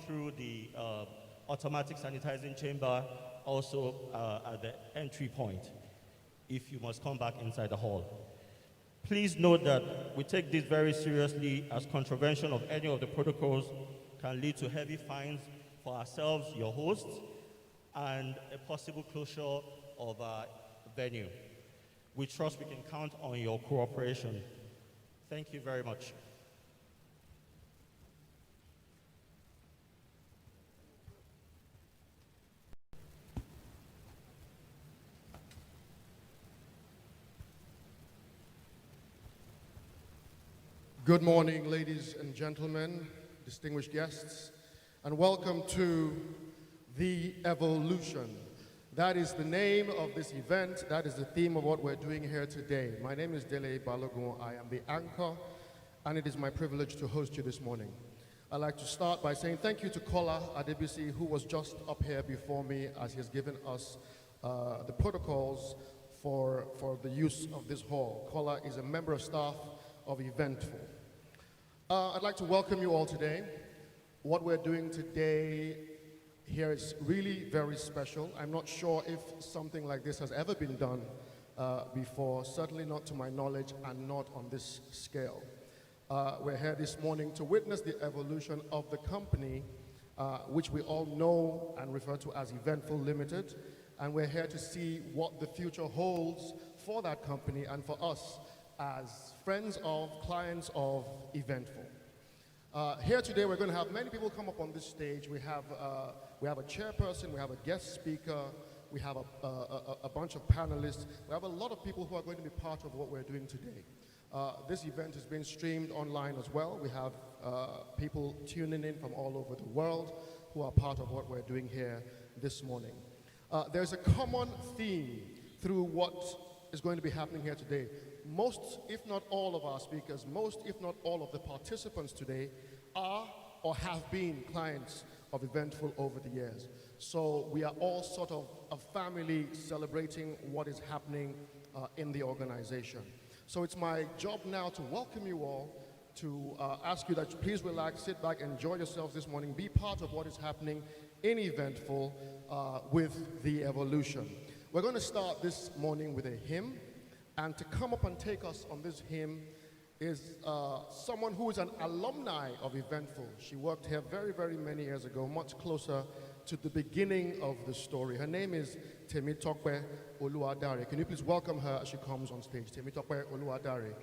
through the automatic sanitizing chamber, also at the entry point, if you must come back inside the hall. Please note that we take this very seriously, as contravention of any of the protocols can lead to heavy fines for ourselves, your hosts, and a possible closure of our venue. We trust we can count on your cooperation. Thank you very much. Good morning, ladies and gentlemen, distinguished guests, and welcome to The Evolution. That is the name of this event. That is the theme of what we're doing here today. My name is Dele Balogun. I am the anchor, and it is my privilege to host you this morning. I'd like to start by saying thank you to Kola Adebisi, who was just up here before me, as he has given us the protocols for the use of this hall. Kola is a member of staff of Eventful. I'd like to welcome you all today. What we're doing today here is really very special. I'm not sure if something like this has ever been done before, certainly not to my knowledge and not on this scale. We're here this morning to witness the evolution of the company, which we all know and refer to as Eventful Limited, and we're here to see what the future holds for that company and for us as friends of, clients of Eventful. Here today we're going to have many people come up on this stage. We have a chairperson, we have a guest speaker, we have a bunch of panelists. We have a lot of people who are going to be part of what we're doing today. This event is being streamed online as well. We have people tuning in from all over the world who are part of what we're doing here this morning. There's a common theme through what is going to be happening here today. Most, if not all of our speakers, most, if not all of the participants today are or have been clients of Eventful over the years. So we are all sort of a family celebrating what is happening in the organization. So it's my job now to welcome you all, to ask you that you please relax, sit back, enjoy yourselves this morning, be part of what is happening in Eventful with the evolution. We're going to start this morning with a hymn, and to come up and take us on this hymn is someone who is an alumni of Eventful. She worked here very, very many years ago, much closer to the beginning of the story. Her name is Temitope Oluwadare. Can you please welcome her as she comes on stage? Temitope Oluwadare.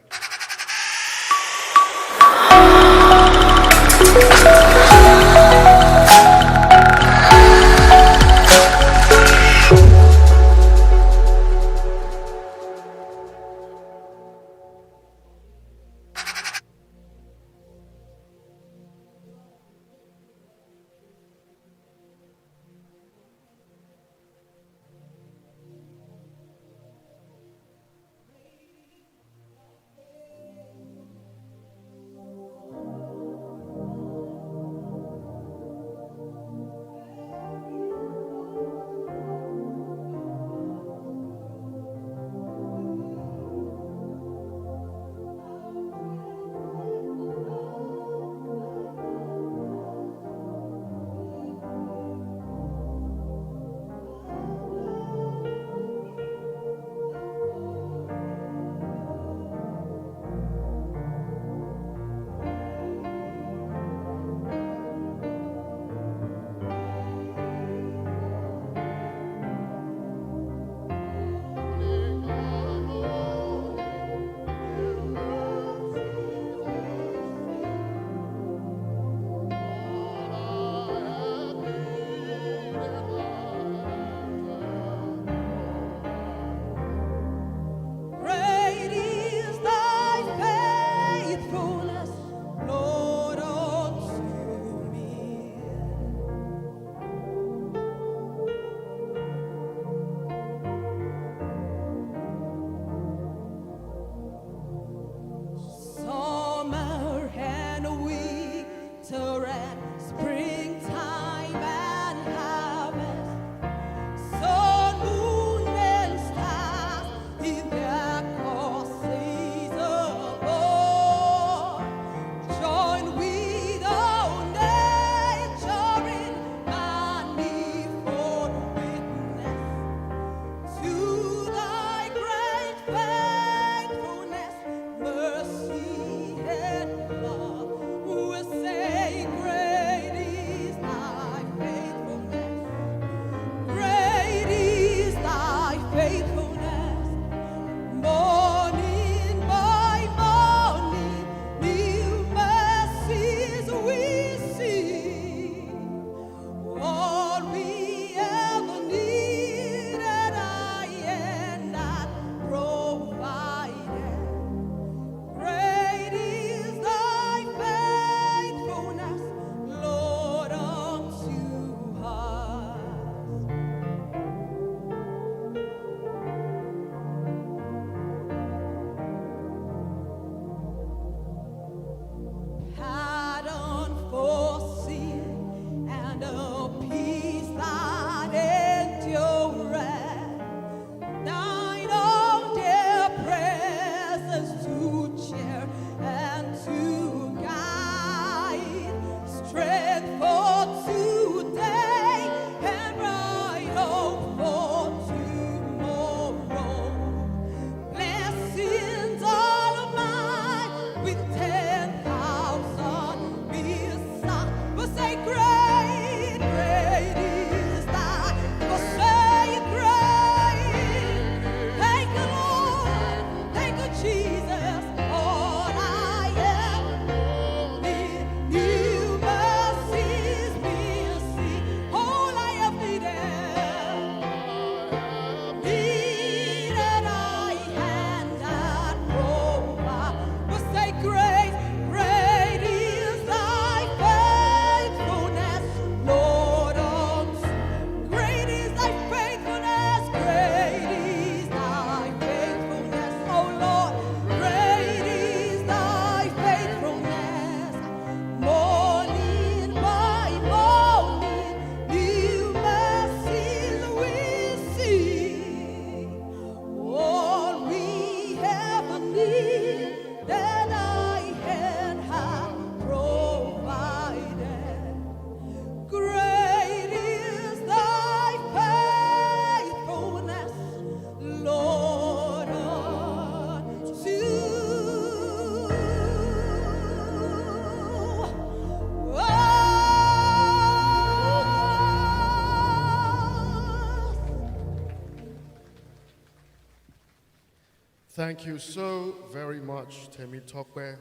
Thank you so very much, Temi Tokwe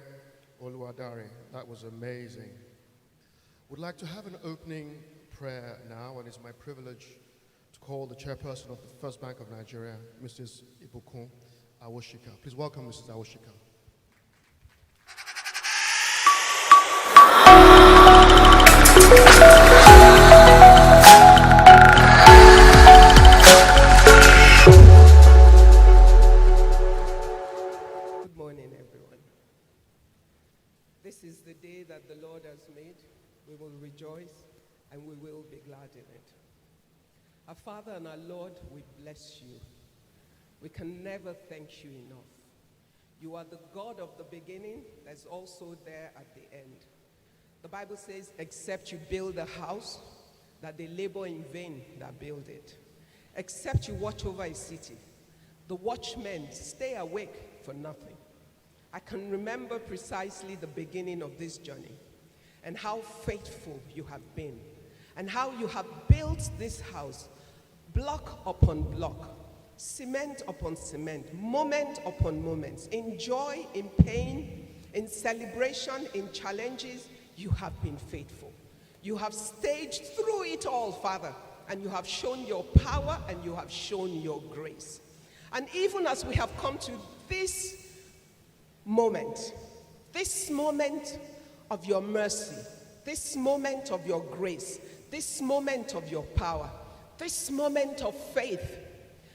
Oluwadare. That was amazing. Would like to have an opening prayer now, and it's my privilege to call the chairperson of the First Bank of Nigeria, Mrs. Ibukun Awoshika. Please welcome Mrs. Awoshika. Good morning, everyone. This is the day that the Lord has made. We will rejoice and we will be glad in it. Our Father and our Lord, we bless you. We can never thank you enough. You are the God of the beginning that's also there at the end. The Bible says, except you build a house, that they labor in vain that build it. Except you watch over a city, the watchmen stay awake for nothing. I can remember precisely the beginning of this journey and how faithful you have been and how you have built this house block upon block, cement upon cement, moment upon moment, in joy, in pain, in celebration, in challenges. You have been faithful. You have staged through it all, Father, and you have shown your power and you have shown your grace. And even as we have come to this moment of your mercy, this moment of your grace, this moment of your power, this moment of faith,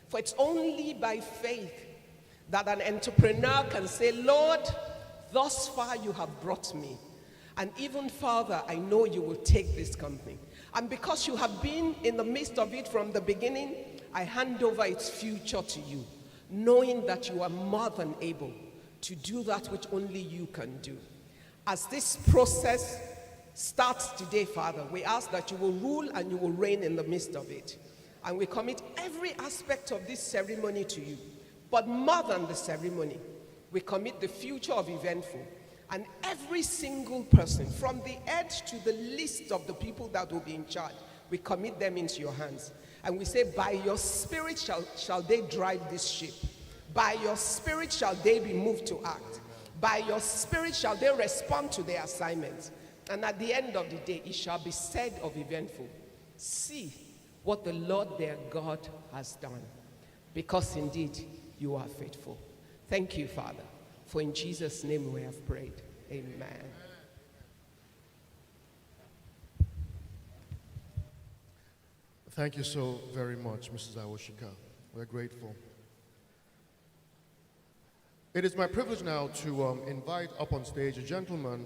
for it's only by faith that an entrepreneur can say, Lord, thus far you have brought me. And even farther, I know you will take this company. And because you have been in the midst of it from the beginning, I hand over its future to you, knowing that you are more than able to do that which only you can do. As this process starts today, Father, we ask that you will rule and you will reign in the midst of it. And we commit every aspect of this ceremony to you. But more than the ceremony, we commit the future of Eventful. And every single person, from the edge to the least of the people that will be in charge, we commit them into your hands. And we say, by your spirit shall they drive this ship. By your spirit shall they be moved to act. By your spirit shall they respond to their assignments. And at the end of the day, it shall be said of Eventful, see what the Lord their God has done. Because indeed, you are faithful. Thank you, Father, for in Jesus' name we have prayed. Amen. Thank you so very much, Mrs. Awoshika. We're grateful. It is my privilege now to invite up on stage a gentleman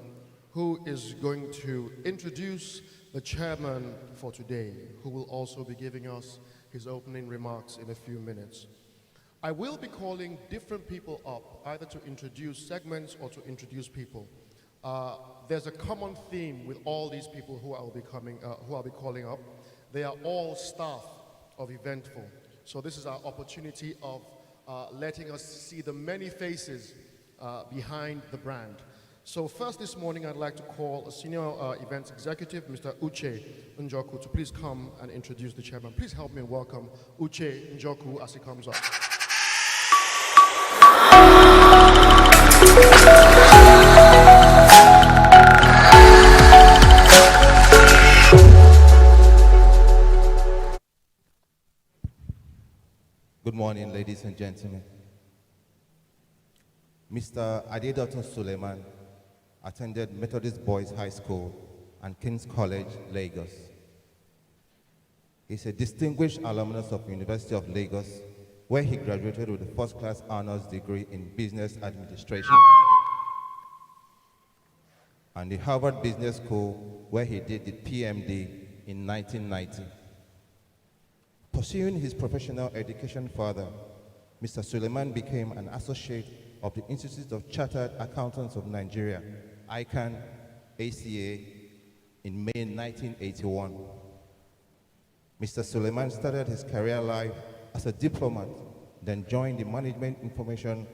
who is going to introduce the chairman for today, who will also be giving us his opening remarks in a few minutes. I will be calling different people up, either to introduce segments or to introduce people. There's a common theme with all these people who I'll be calling up. They are all staff of Eventful. So this is our opportunity of letting us see the many faces behind the brand. So first this morning, I'd like to call a senior events executive, Mr. Uche Njoku, to please come and introduce the chairman. Please help me welcome Uche Njoku as he comes up. Good morning, ladies and gentlemen. Mr. Adedatun Suleiman attended Methodist Boys High School and King's College, Lagos. He's a distinguished alumnus of University of Lagos, where he graduated with a first-class honors degree in business administration, and the Harvard Business School, where he did the PMD in 1990. Pursuing his professional education further, Mr. Suleiman became an associate of the Institute of Chartered Accountants of Nigeria, ICANN, ACA, in May 1981. Mr. Suleiman started his career life as a diplomat, then joined the Management Information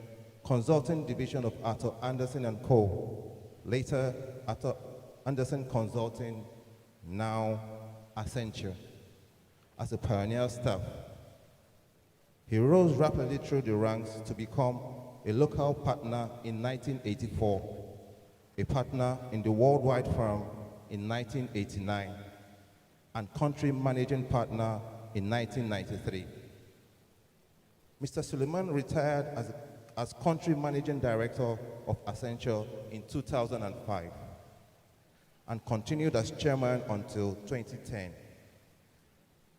Consulting Division of Arthur Andersen & Co., later Arthur Andersen Consulting, now Accenture, as a pioneer staff. He rose rapidly through the ranks to become a local partner in 1984, a partner in the worldwide firm in 1989, and country managing partner in 1993. Mr. Suleiman retired as country managing director of Accenture in 2005 and continued as chairman until 2010,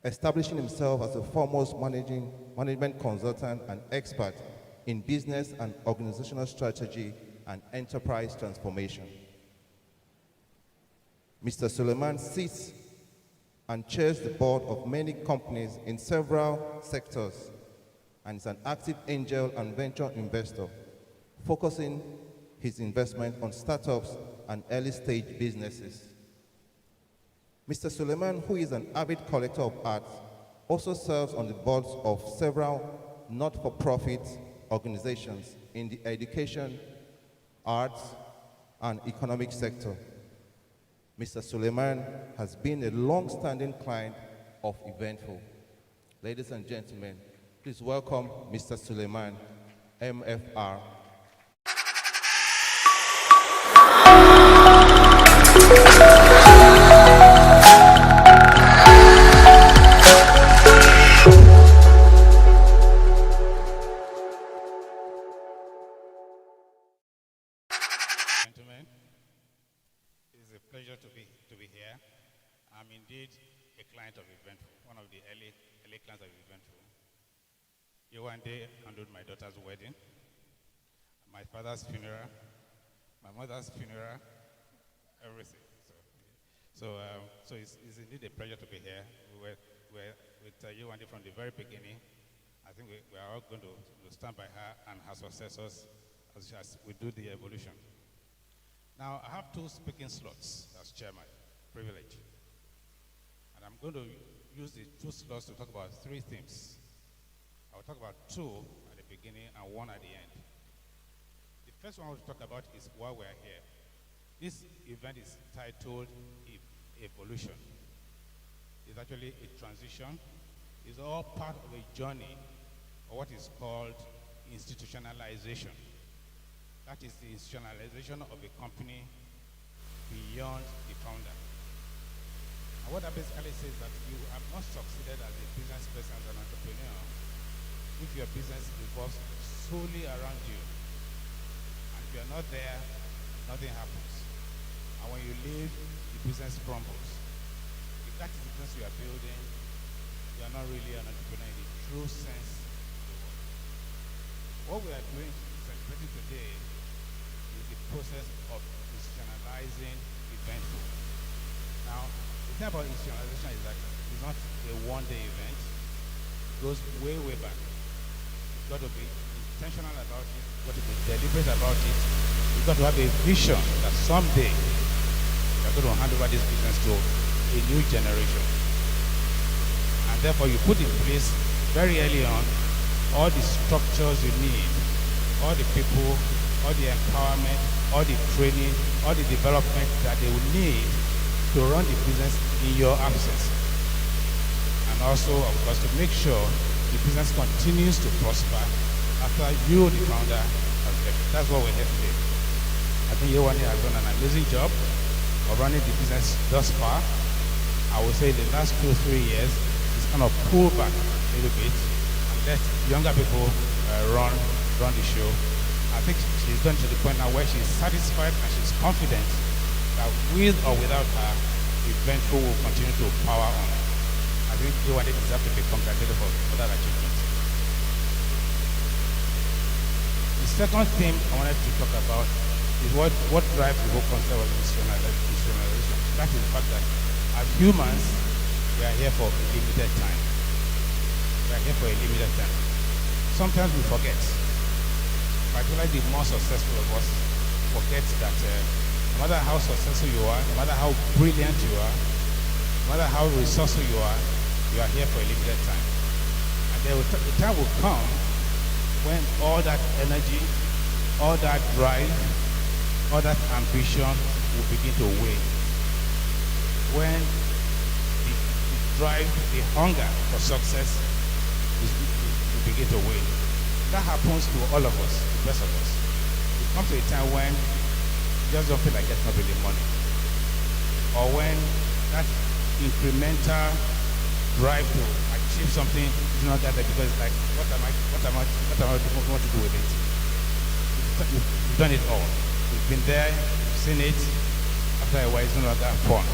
establishing himself as a foremost management consultant and expert in business and organizational strategy and enterprise transformation. Mr. Suleiman sits and chairs the board of many companies in several sectors and is an active angel and venture investor, focusing his investment on startups and early-stage businesses. Mr. Suleiman, who is an avid collector of art, also serves on the boards of several not-for-profit organizations in the education, arts, and economic sector. Mr. Suleiman has been a long-standing client of Eventful. Ladies and gentlemen, please welcome Mr. Suleiman, MFR. Gentlemen, it's a pleasure to be here. I'm indeed a client of Eventful, one of the early clients of Eventful. You one day handled my daughter's wedding, my father's funeral, my mother's funeral, everything. So it's indeed a pleasure to be here. We were with you one day from the very beginning. I think we are all going to stand by her and her successors as we do the evolution. Now, I have 2 speaking slots as chairman, privilege. And I'm going to use the 2 slots to talk about 3 themes. I'll talk about 2 at the beginning and 1 at the end. The first one I want to talk about is why we're here. This event is titled Evolution. It's actually a transition. It's all part of a journey of what is called institutionalization. That is the institutionalization of a company beyond the founder. And what that basically says that you have not succeeded as a business person, as an entrepreneur, if your business revolves solely around you. And if you're not there, nothing happens. And when you leave, the business crumbles. If that is the business you are building, you are not really an entrepreneur in the true sense of the word. What we are doing, celebrating today, is the process of institutionalizing Eventful. Now, the thing about institutionalization is that it's not a one-day event. It goes way, way back. You've got to be intentional about it. You've got to be deliberate about it. You've got to have a vision that someday you're going to hand over this business to a new generation. And therefore, you put in place very early on all the structures you need, all the people, all the empowerment, all the training, all the development that they will need to run the business in your absence. And also, of course, to make sure the business continues to prosper after you, the founder, has left. That's what we're here today. I think Yewande has done an amazing job of running the business thus far. I would say the last 2-3 years, it's kind of pulled back a little bit and let younger people run the show. I think she's done to the point now where she's satisfied and she's confident that with or without her, Eventful will continue to power on. I think Yewande deserves to be congratulated for that achievement. The second theme I wanted to talk about is what drives the whole concept of institutionalization. That is the fact that as humans, we are here for a limited time. We are here for a limited time. Sometimes we forget, particularly the more successful of us, forget that no matter how successful you are, no matter how brilliant you are, no matter how resourceful you are here for a limited time. And the time will come when all that energy, all that drive, all that ambition will begin to wane. When the drive, the hunger for success will begin to wane. That happens to all of us. the rest of us. You come to a time when you just don't feel like getting up in the morning. Or when that incremental drive to achieve something is not there because it's like, what am I going to do with it? You've done it all. You've been there, you've seen it. After a while, it's no longer fun.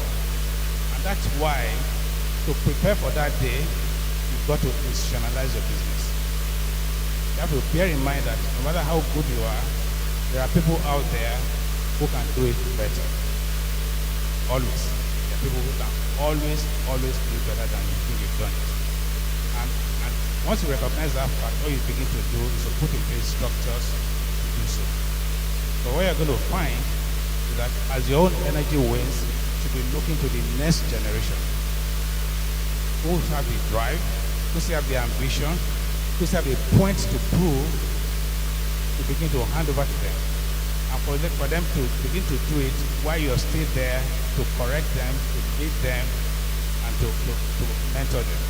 And that's why, to prepare for that day, you've got to institutionalize your business. You have to bear in mind that no matter how good you are, there are people out there who can do it better. Always. There are people who can always do it better than you think you've done it. And once you recognize that fact, all you begin to do is to put in place structures to do so. So what you're going to find is that as your own energy wanes, you should be looking to the next generation who have the drive, who still have the ambition, who still have a point to prove, to begin to hand over to them. And for them to begin to do it while you're still there to correct them, to lead them, and to mentor them.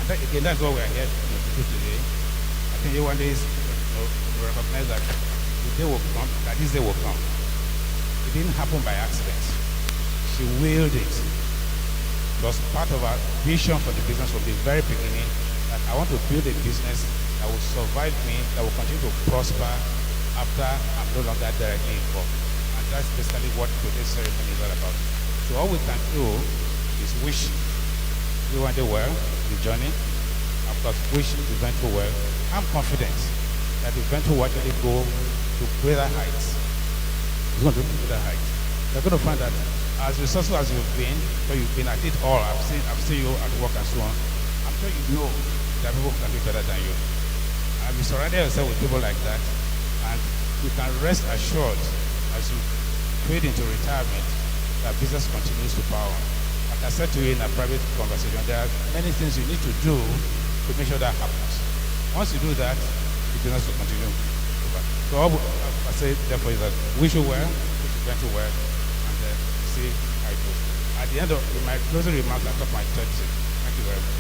And that, again, that's what we're here to do today. I think one day is to recognize that the day will come, that this day will come. It didn't happen by accident. She willed it. It was part of our vision for the business from the very beginning, that I want to build a business that will survive me, that will continue to prosper after I'm no longer directly involved. And that's basically what today's ceremony is all about. So all we can do is wish everyone day well, the journey, and of course wish Eventful well. I'm confident that Eventful will actually go to greater heights. It's going to go to greater heights. You're going to find that as resourceful as you've been, so you've been at it all, I've seen you at work and so on, I'm sure you know that people can do better than you. And you surround yourself with people like that, and you can rest assured as you fade into retirement that business continues to power. Like I said to you in a private conversation, there are many things you need to do to make sure that happens. Once you do that, the business will continue. So all I say therefore is that wish you well, wish you went to well, and see how it goes. At the end of my closing remarks, I talk my church. Thank you very much.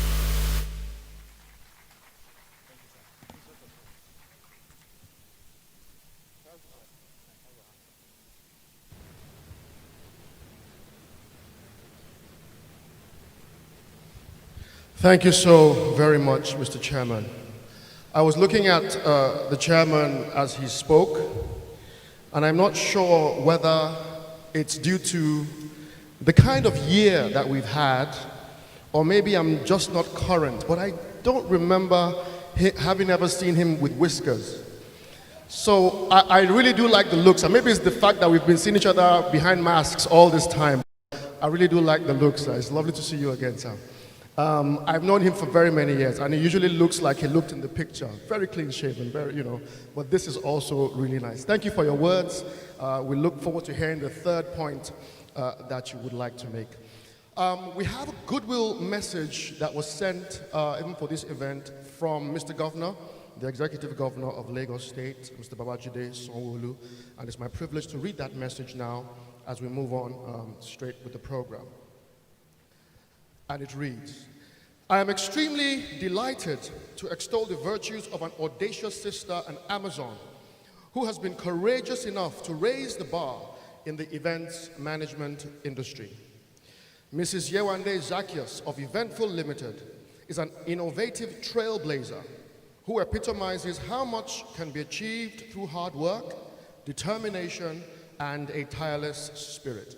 Thank you so very much, Mr. Chairman. I was looking at the chairman as he spoke, and I'm not sure whether it's due to the kind of year that we've had, or maybe I'm just not current, but I don't remember having ever seen him with whiskers. So I really do like the looks, and maybe it's the fact that we've been seeing each other behind masks all this time. I really do like the looks. It's lovely to see you again, sir. I've known him for very many years, and he usually looks like he looked in the picture. Very clean shaven, but this is also really nice. Thank you for your words. We look forward to hearing the third point that you would like to make. We have a goodwill message that was sent even for this event from Mr. Governor, the Executive Governor of Lagos State, Mr. Babajide Sanwo-Olu, and it's my privilege to read that message now as we move on straight with the program. And it reads, I am extremely delighted to extol the virtues of an audacious sister and Amazon who has been courageous enough to raise the bar in the events management industry. Mrs. Yewande Zacchaeus of Eventful Limited is an innovative trailblazer who epitomizes how much can be achieved through hard work, determination, and a tireless spirit.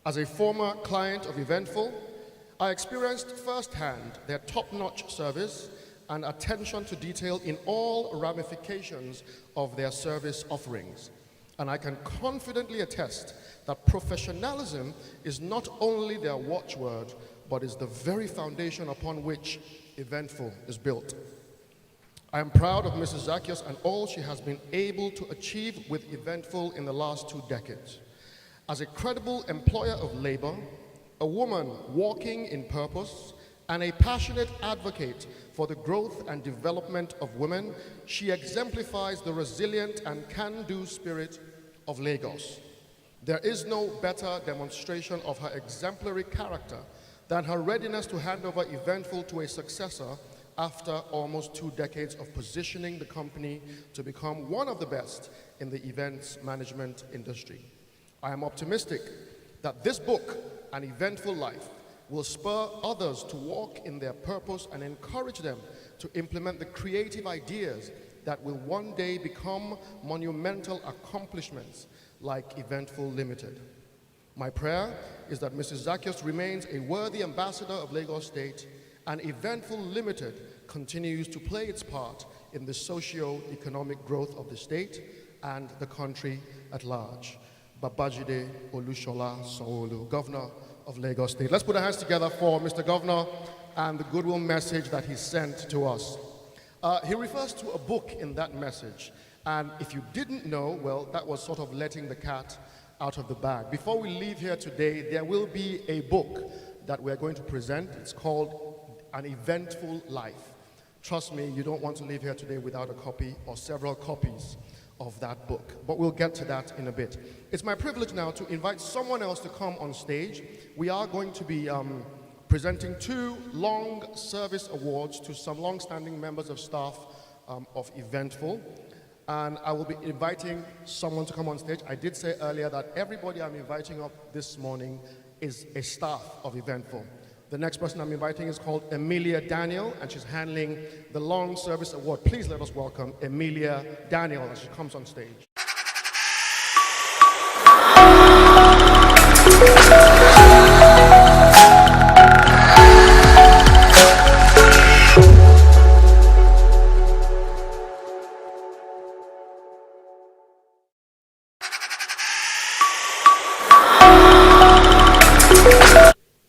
As a former client of Eventful, I experienced firsthand their top-notch service and attention to detail in all ramifications of their service offerings. And I can confidently attest that professionalism is not only their watchword, but is the very foundation upon which Eventful is built. I am proud of Mrs. Zacchaeus and all she has been able to achieve with Eventful in the last 2 decades. As a credible employer of labor, a woman walking in purpose, and a passionate advocate for the growth and development of women, she exemplifies the resilient and can-do spirit of Lagos. There is no better demonstration of her exemplary character than her readiness to hand over Eventful to a successor after almost 2 decades of positioning the company to become one of the best in the events management industry. I am optimistic that this book, An Eventful Life, will spur others to walk in their purpose and encourage them to implement the creative ideas that will one day become monumental accomplishments like Eventful Limited. My prayer is that Mrs. Zacchaeus remains a worthy ambassador of Lagos State and Eventful Limited continues to play its part in the socio-economic growth of the state and the country at large. Babajide Olushola Sanwo-Olu, Governor of Lagos State. Let's put our hands together for Mr. Governor and the goodwill message that he sent to us. He refers to a book in that message. And if you didn't know, well, that was sort of letting the cat out of the bag. Before we leave here today, there will be a book that we're going to present. It's called An Eventful Life. Trust me, you don't want to leave here today without a copy or several copies of that book. But we'll get to that in a bit. It's my privilege now to invite someone else to come on stage. We are going to be presenting 2 long service awards to some long-standing members of staff of Eventful. And I will be inviting someone to come on stage. I did say earlier that everybody I'm inviting up this morning is a staff of Eventful. The next person I'm inviting is called Emilia Daniel, and she's handling the Long Service Award. Please let us welcome Emilia Daniel as she comes on stage.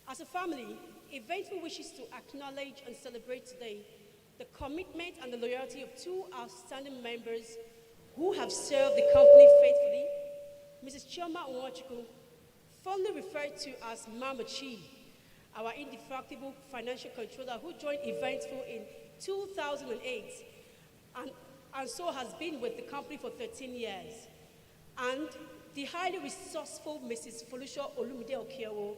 As a family, Eventful wishes to acknowledge and celebrate today the commitment and the loyalty of 2 outstanding members who have served the company faithfully. Mrs. Chioma Nwachukwu, fondly referred to as Mama Chi, our indefatigable financial controller who joined Eventful in 2008 and so has been with the company for 13 years. And the highly resourceful Mrs. Folusho Olumide Okeowo,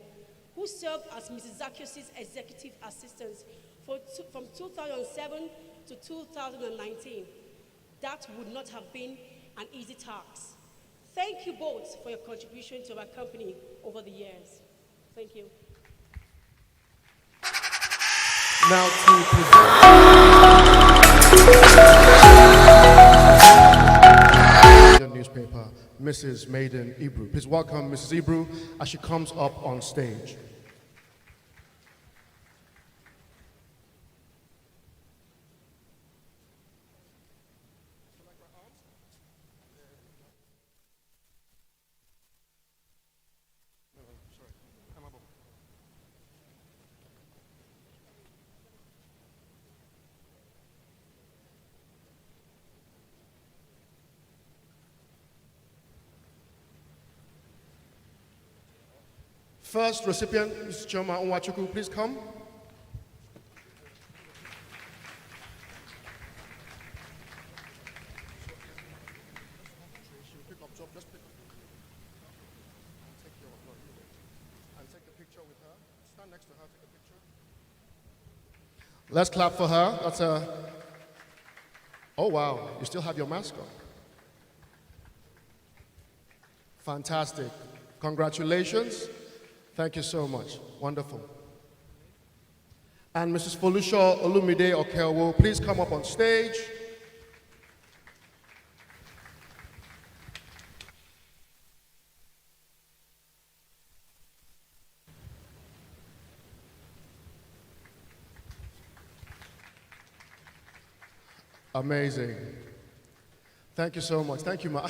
who served as Mrs. Zacchaeus' executive assistant from 2007 to 2019. That would not have been an easy task. Thank you both for your contribution to our company over the years. Thank you. Now to present the newspaper, Mrs. Maiden Ibru. Please welcome Mrs. Ibru as she comes up on stage. First recipient, Ms. Chioma Nwachukwu, please come. Let's clap for her. That's a. Oh wow, you still have your mask on. Fantastic. Congratulations. Thank you so much. Wonderful. And Mrs. Folusho Olumide Okeowo, please come up on stage. Amazing. Thank you so much. Thank you, Ma.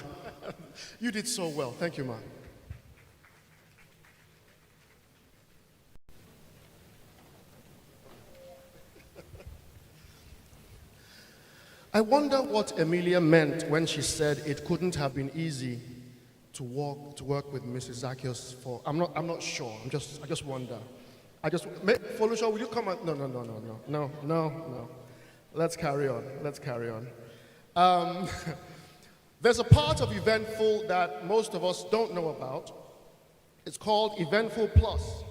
You did so well. Thank you, Ma. I wonder what Emilia meant when she said it couldn't have been easy to work with Mrs. Zacchaeus for. I'm not sure. I just wonder. Folusha, will you come on? No. Let's carry on. There's a part of Eventful that most of us don't know about. It's called Eventful Plus.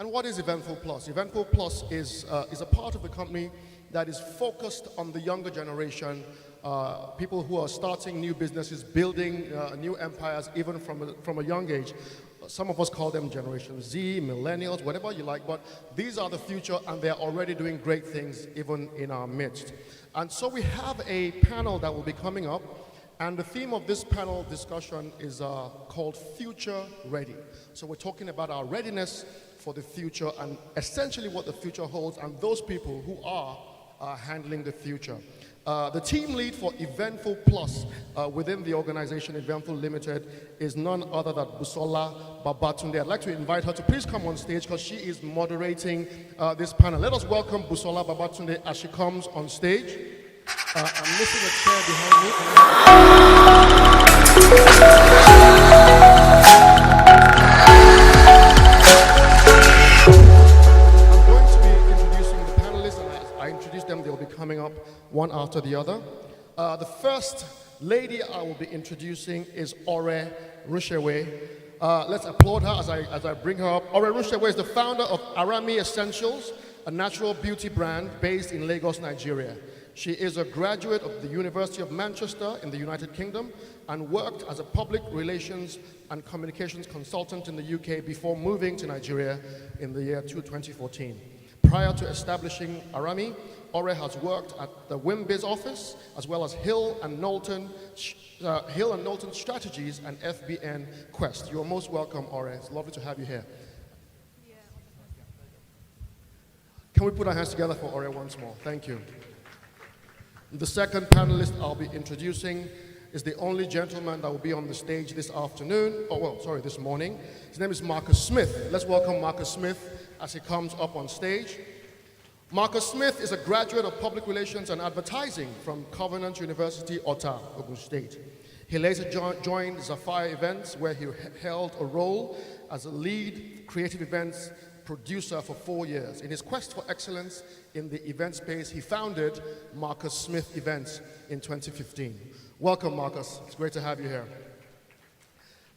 And what is Eventful Plus? Eventful Plus is a part of the company that is focused on the younger generation, people who are starting new businesses, building new empires, even from a young age. Some of us call them Generation Z, Millennials, whatever you like, but these are the future, and they're already doing great things even in our midst. And so we have a panel that will be coming up, and the theme of this panel discussion is called Future Ready. So we're talking about our readiness for the future and essentially what the future holds and those people who are handling the future. The team lead for Eventful Plus within the organization Eventful Limited is none other than Busola Babatunde. I'd like to invite her to please come on stage because she is moderating this panel. Let us welcome Busola Babatunde as she comes on stage. I'm missing a chair behind me. I'm going to be introducing the panelists, and as I introduce them, they'll be coming up one after the other. The first lady I will be introducing is Ore Rushewe. Let's applaud her as I bring her up. Ore Rushewe is the founder of Arami Essentials, a natural beauty brand based in Lagos, Nigeria. She is a graduate of the University of Manchester in the United Kingdom and worked as a public relations and communications consultant in the UK before moving to Nigeria in the year 2014. Prior to establishing Arami, Ore has worked at the Wimbiz office as well as Hill and Knowlton Strategies and FBN Quest. You're most welcome, Ore. It's lovely to have you here. Can we put our hands together for Ore once more? Thank you. The second panelist I'll be introducing is the only gentleman that will be on the stage this afternoon, this morning. His name is Marcus Smith. Let's welcome Marcus Smith as he comes up on stage. Marcus Smith is a graduate of Public Relations and Advertising from Covenant University, Ota, Ogun State. He later joined Zafire Events, where he held a role as a lead creative events producer for 4 years. In his quest for excellence in the event space, he founded Marcus Smith Events in 2015. Welcome, Marcus. It's great to have you here.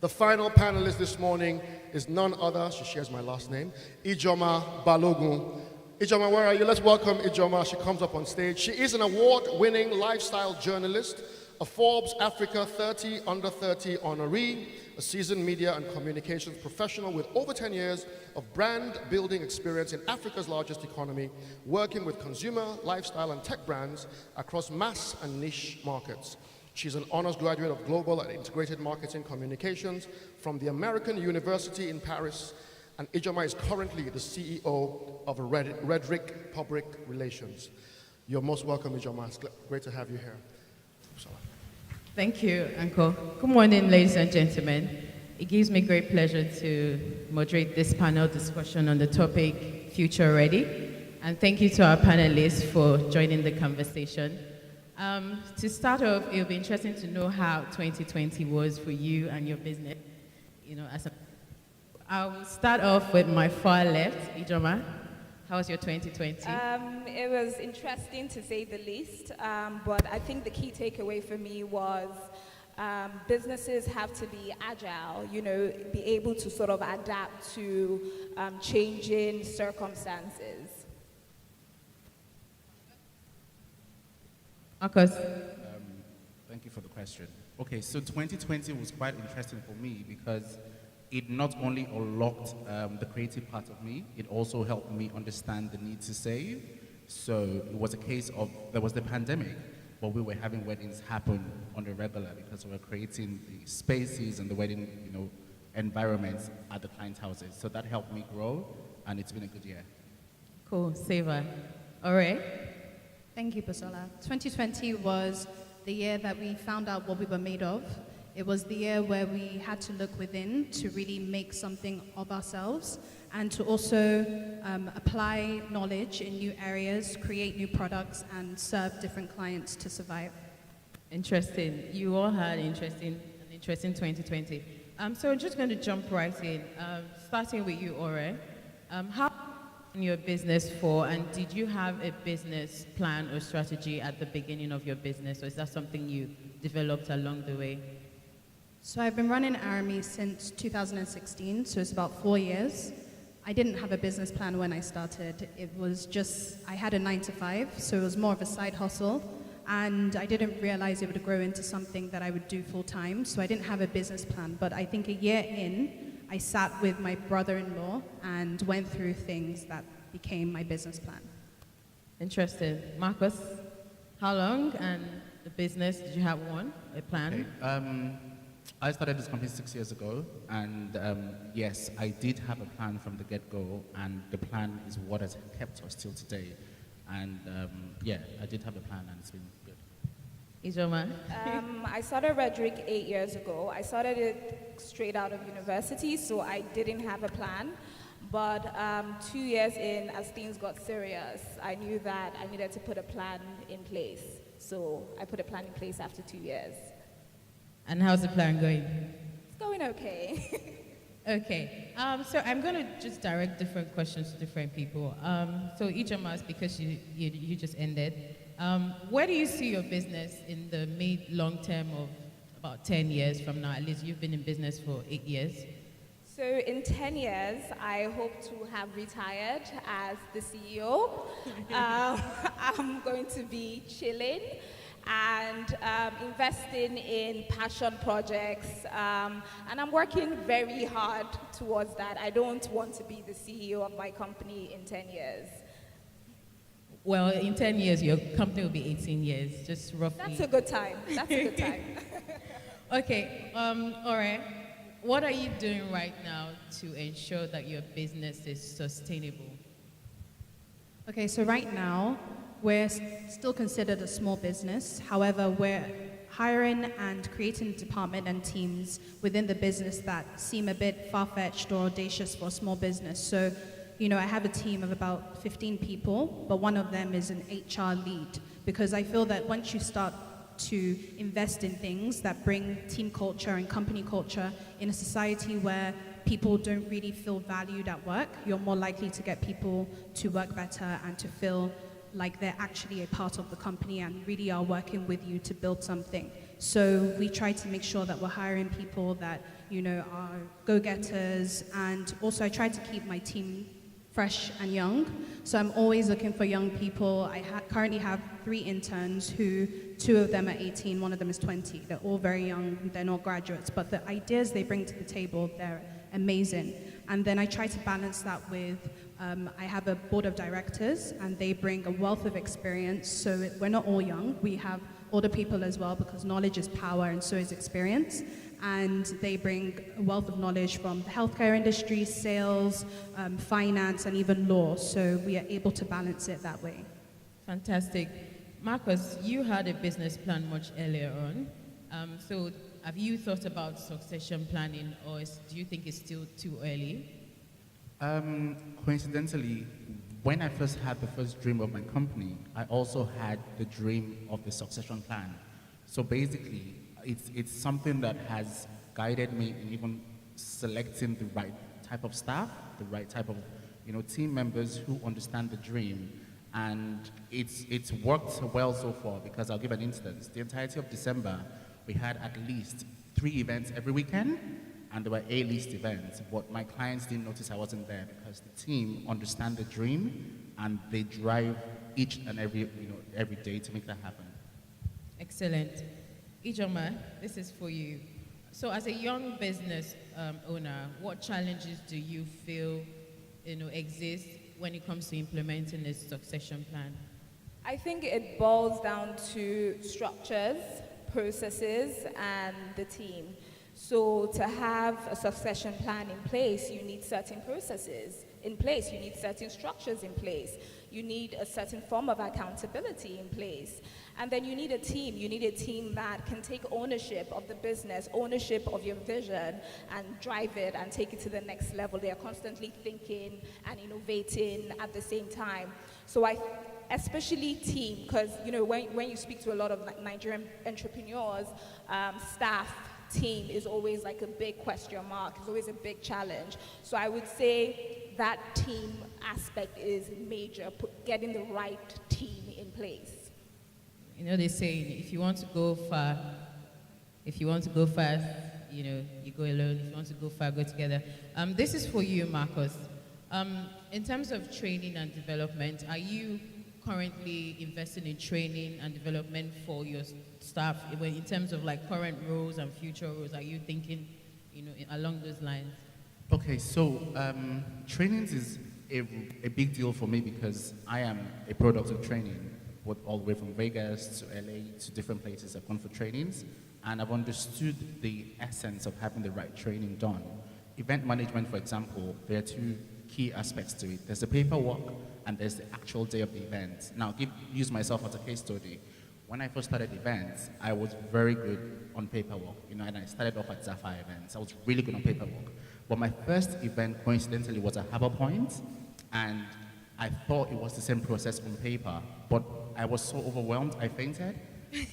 The final panelist this morning is none other, she shares my last name, Ijoma Balogun. Ijoma, where are you? Let's welcome Ijoma. She comes up on stage. She is an award-winning lifestyle journalist, a Forbes Africa 30 Under 30 honoree, a seasoned media and communications professional with over 10 years of brand building experience in Africa's largest economy, working with consumer, lifestyle, and tech brands across mass and niche markets. She's an honors graduate of Global and Integrated Marketing Communications from the American University in Paris, and Ijoma is currently the CEO of Redrick Public Relations. You're most welcome, Ijoma. It's great to have you here. Thank you, Uncle. Good morning, ladies and gentlemen. It gives me great pleasure to moderate this panel discussion on the topic Future Ready. And thank you to our panelists for joining the conversation. To start off, it'll be interesting to know how 2020 was for you and your business. I'll start off with my far left, Ijoma. How was your 2020? It was interesting to say the least, but I think the key takeaway for me was businesses have to be agile, be able to sort of adapt to changing circumstances. Marcus. Thank you for the question. Okay, so 2020 was quite interesting for me because it not only unlocked the creative part of me, it also helped me understand the need to save. So it was a case of, there was the pandemic, but we were having weddings happen on the regular because we were creating the spaces and the wedding, environments at the client houses. So that helped me grow, and it's been a good year. Cool, Saver. All right. Thank you, Busola. 2020 was the year that we found out what we were made of. It was the year where we had to look within to really make something of ourselves and to also apply knowledge in new areas, create new products, and serve different clients to survive. Interesting. You all had an interesting 2020. So I'm just going to jump right in, starting with you, Ore. How in your business for, and did you have a business plan or strategy at the beginning of your business, or is that something you developed along the way? So I've been running Arami since 2016, so it's about 4 years. I didn't have a business plan when I started. It was just, I had a 9 to 5, so it was more of a side hustle. And I didn't realize it would grow into something that I would do full time. So I didn't have a business plan. But I think a year in, I sat with my brother-in-law and went through things that became my business plan. Interesting. Marcus, how long and the business, did you have one, a plan? Okay. I started this company 6 years ago, and yes, I did have a plan from the get-go, and the plan is what has kept us till today. And yeah, I did have a plan, and it's been good. Ijoma? I started Redrick 8 years ago. I started it straight out of university, so I didn't have a plan. But 2 years in, as things got serious, I knew that I needed to put a plan in place. So I put a plan in place after 2 years. And how's the plan going? It's going okay. Okay, so I'm going to just direct different questions to different people. So each of us, because you just ended, where do you see your business in the mid-long term of about 10 years from now? At least you've been in business for 8 years. So in 10 years, I hope to have retired as the CEO. I'm going to be chilling and investing in passion projects. And I'm working very hard towards that. I don't want to be the CEO of my company in 10 years. Well, in 10 years, your company will be 18 years, just roughly. That's a good time. That's a good time. Okay, all right. What are you doing right now to ensure that your business is sustainable? Okay, so right now, we're still considered a small business. However, we're hiring and creating department and teams within the business that seem a bit far-fetched or audacious for a small business. So, you know, I have a team of about 15 people, but one of them is an HR lead, because I feel that once you start to invest in things that bring team culture and company culture in a society where people don't really feel valued at work, you're more likely to get people to work better and to feel like they're actually a part of the company and really are working with you to build something. So we try to make sure that we're hiring people that, you know, are go-getters, and also I try to keep my team fresh and young. So I'm always looking for young people. I currently have 3 interns who 2 of them are 18, 1 of them is 20. They're all very young, they're not graduates, but the ideas they bring to the table, they're amazing. And then I try to balance that with, I have a board of directors and they bring a wealth of experience. So we're not all young, we have older people as well, because knowledge is power and so is experience. And they bring a wealth of knowledge from the healthcare industry, sales, finance, and even law. So we are able to balance it that way. Fantastic. Marcus, you had a business plan much earlier on. So have you thought about succession planning, or do you think it's still too early? Coincidentally, when I first had the first dream of my company, I also had the dream of the succession plan. So basically, it's something that has guided me in even selecting the right type of staff, the right type of, you know, team members who understand the dream. And it's worked well so far, because I'll give an instance. The entirety of December, we had at least 3 events every weekend, and they were A-list events. But my clients didn't notice I wasn't there, because the team understand the dream and they drive each and every day to make that happen. Excellent. Ijoma, this is for you. So as a young business owner, what challenges do you feel exist when it comes to implementing a succession plan? I think it boils down to structures, processes, and the team. So to have a succession plan in place, you need certain processes in place, you need certain structures in place, you need a certain form of accountability in place. And then you need a team. You need a team that can take ownership of the business, ownership of your vision, and drive it and take it to the next level. They are constantly thinking and innovating at the same time. So especially team, because when you speak to a lot of Nigerian entrepreneurs, staff, team is always like a big question mark. It's always a big challenge. So I would say that team aspect is major, getting the right team in place. You know, they say if you want to go far, if you want to go fast, you go alone. If you want to go far, go together. This is for you, Marcus. In terms of training and development, are you currently investing in training and development for your staff? In terms of like current roles and future roles, are you thinking, along those lines? Okay, so trainings is a big deal for me because I am a product of training, all the way from Vegas to LA to different places. I've gone for trainings, and I've understood the essence of having the right training done. Event management, for example, there are two key aspects to it. There's the paperwork, and there's the actual day of the event. Now, use myself as a case study. When I first started events, I was very good on paperwork, and I started off at Sapphire Events. I was really good on paperwork. But my first event, coincidentally, was at Harbour Point, and I thought it was the same process on paper, but I was so overwhelmed, I fainted,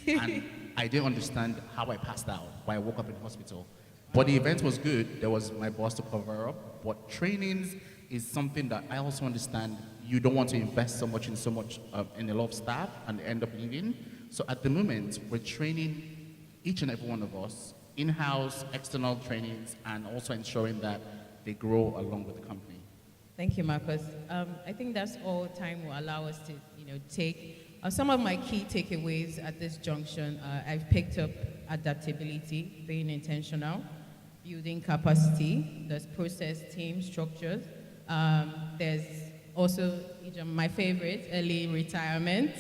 and I didn't understand how I passed out when I woke up in hospital. But the event was good. There was my boss to cover up, but trainings is something that I also understand you don't want to invest so much in a lot of staff and end up leaving. So at the moment, we're training each and every one of us, in-house, external trainings, and also ensuring that they grow along with the company. Thank you, Marcus. I think that's all time will allow us to, take. Some of my key takeaways at this junction, I've picked up adaptability, being intentional, building capacity, there's process, team, structures. There's also, my favorite, early retirement,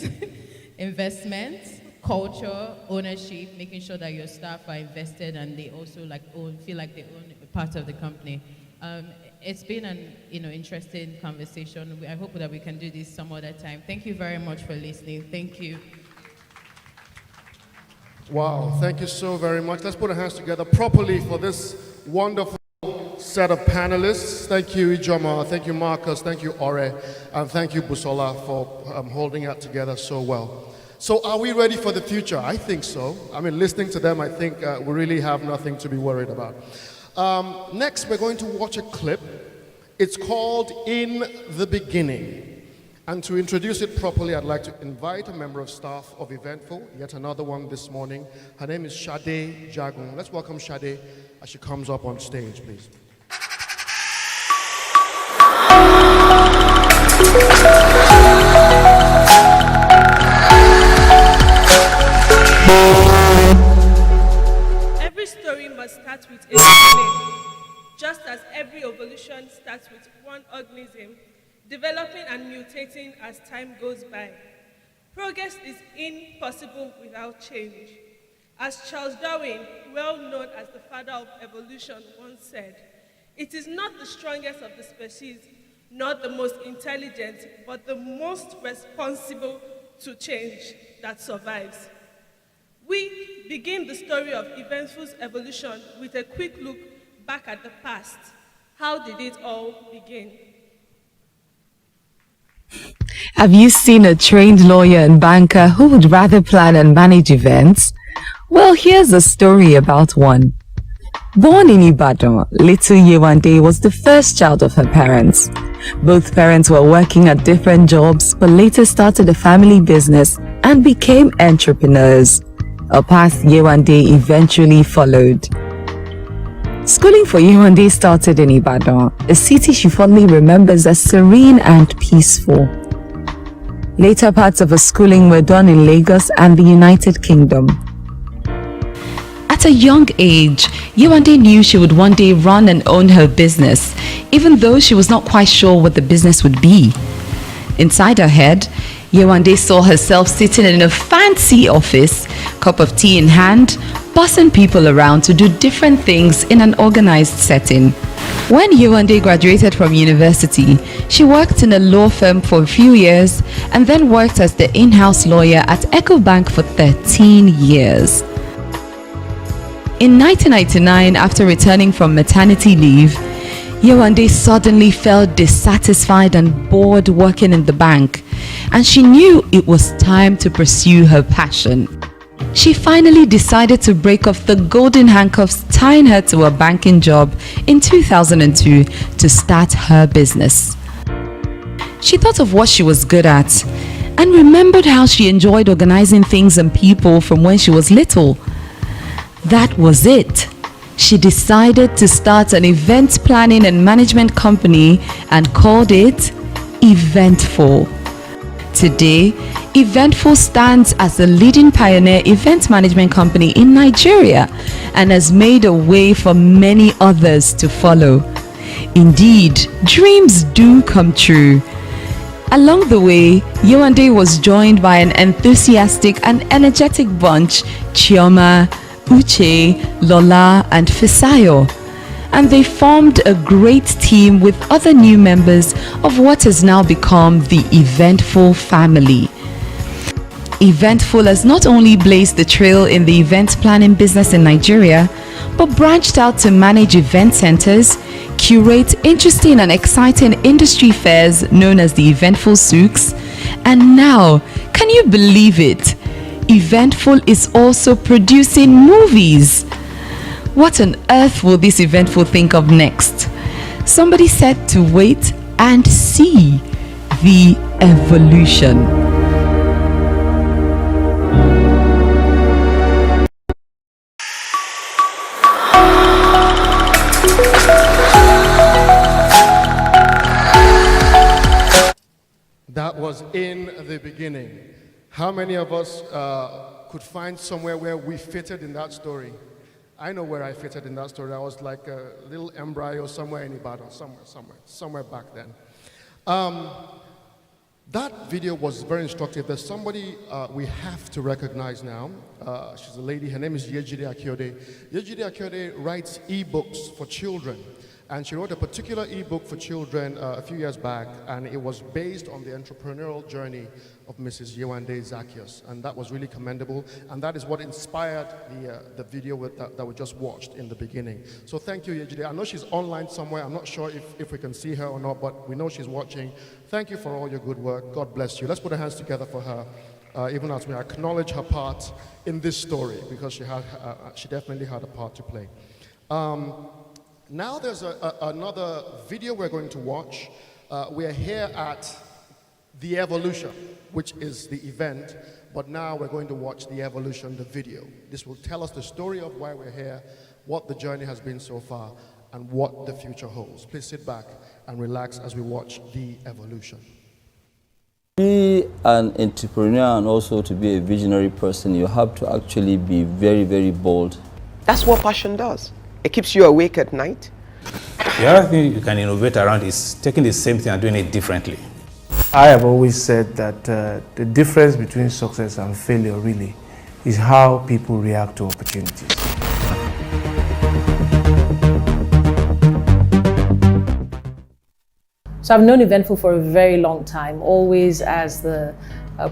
investment, culture, ownership, making sure that your staff are invested and they also feel like they own a part of the company. It's been an interesting conversation. I hope that we can do this some other time. Thank you very much for listening. Thank you. Wow, thank you so very much. Let's put our hands together properly for this wonderful set of panelists. Thank you, Ijoma. Thank you, Marcus. Thank you, Ore. And thank you, Busola, for holding it together so well. So are we ready for the future? I think so. Listening to them, I think we really have nothing to be worried about. Next, we're going to watch a clip. It's called In the Beginning. And to introduce it properly, I'd like to invite a member of staff of Eventful, yet another one this morning. Her name is Sade Jagun. Let's welcome Sade as she comes up on stage, please. Every story must start with a beginning, just as every evolution starts with one organism, developing and mutating as time goes by. Progress is impossible without change. As Charles Darwin, well known as the father of evolution, once said, "It is not the strongest of the species, not the most intelligent, but the most responsible to change that survives." We begin the story of Eventful's evolution with a quick look back at the past. How did it all begin? Have you seen a trained lawyer and banker who would rather plan and manage events? Well, here's a story about one. Born in Ibadan, little Yewande was the first child of her parents. Both parents were working at different jobs, but later started a family business and became entrepreneurs. A path Yewande eventually followed. Schooling for Yewande started in Ibadan, a city she fondly remembers as serene and peaceful. Later parts of her schooling were done in Lagos and the United Kingdom. At a young age, Yewande knew she would one day run and own her business, even though she was not quite sure what the business would be. Inside her head, Yewande saw herself sitting in a fancy office, cup of tea in hand, bossing people around to do different things in an organized setting. When Yewande graduated from university, she worked in a law firm for a few years and then worked as the in-house lawyer at EcoBank for 13 years. In 1999, after returning from maternity leave, Yewande suddenly felt dissatisfied and bored working in the bank, and she knew it was time to pursue her passion. She finally decided to break off the golden handcuffs tying her to a banking job in 2002 to start her business. She thought of what she was good at and remembered how she enjoyed organizing things and people from when she was little. That was it. she decided to start an event planning and management company and called it Eventful. Today, Eventful stands as a leading pioneer event management company in Nigeria and has made a way for many others to follow. Indeed, dreams do come true. Along the way, Yewande was joined by an enthusiastic and energetic bunch, Chioma, Uche, Lola, and Fisayo. And they formed a great team with other new members of what has now become the Eventful family. Eventful has not only blazed the trail in the event planning business in Nigeria, but branched out to manage event centers, curate interesting and exciting industry fairs known as the Eventful Souks, and now, can you believe it? Eventful is also producing movies. What on earth will this Eventful think of next? Somebody said to wait and see the evolution. That was in the beginning. How many of us could find somewhere where we fitted in that story? I know where I fitted in that story. I was like a little embryo somewhere in Ibadan, somewhere back then. That video was very instructive. There's somebody we have to recognize now. She's a lady. Her name is Yejide Akiode. Yejide Akiode writes ebooks for children. And she wrote a particular ebook for children a few years back, and it was based on the entrepreneurial journey of Mrs. Yewande Zacchaeus, and that was really commendable, and that is what inspired the video that we just watched in the beginning. So thank you, Yejide. I know she's online somewhere. I'm not sure if we can see her or not, but we know she's watching. Thank you for all your good work. God bless you. Let's put our hands together for her, even as we acknowledge her part in this story, because she definitely had a part to play. Now there's another video we're going to watch. We're here at The Evolution, which is the event, but now we're going to watch The Evolution, the video. This will tell us the story of why we're here, what the journey has been so far, and what the future holds. Please sit back and relax as we watch The Evolution. To be an entrepreneur and also to be a visionary person, you have to actually be very, very bold. That's what passion does. It keeps you awake at night. The other thing you can innovate around is taking the same thing and doing it differently. I have always said that the difference between success and failure really is how people react to opportunities. So I've known Eventful for a very long time, always as the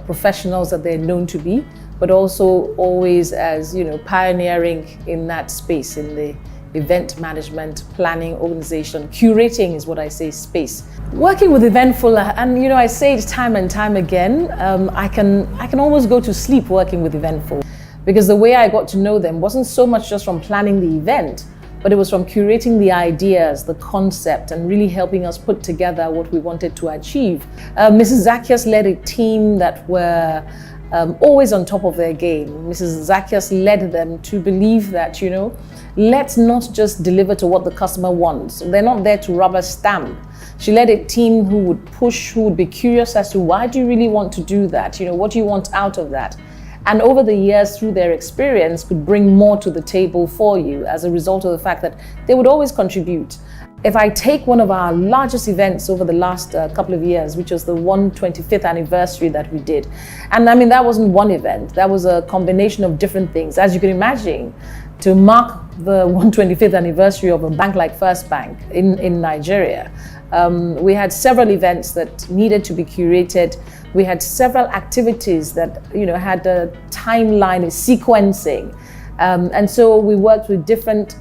professionals that they're known to be, but also always as, pioneering in that space, in the event management, planning, organization, curating is what I say, space. Working with Eventful, and I say it time and time again, I can almost go to sleep working with Eventful, because the way I got to know them wasn't so much just from planning the event, but it was from curating the ideas, the concept, and really helping us put together what we wanted to achieve. Mrs. Zacchaeus led a team that were always on top of their game. Mrs. Zacchaeus led them to believe that, let's not just deliver to what the customer wants. They're not there to rubber stamp. She led a team who would push, who would be curious as to why do you really want to do that? What do you want out of that? And over the years, through their experience, could bring more to the table for you as a result of the fact that they would always contribute. If I take one of our largest events over the last couple of years, which was the 125th anniversary that we did, and that wasn't one event, that was a combination of different things. As you can imagine, to mark the 125th anniversary of a bank like First Bank in Nigeria, we had several events that needed to be curated. We had several activities that had a timeline, a sequencing, and so we worked with different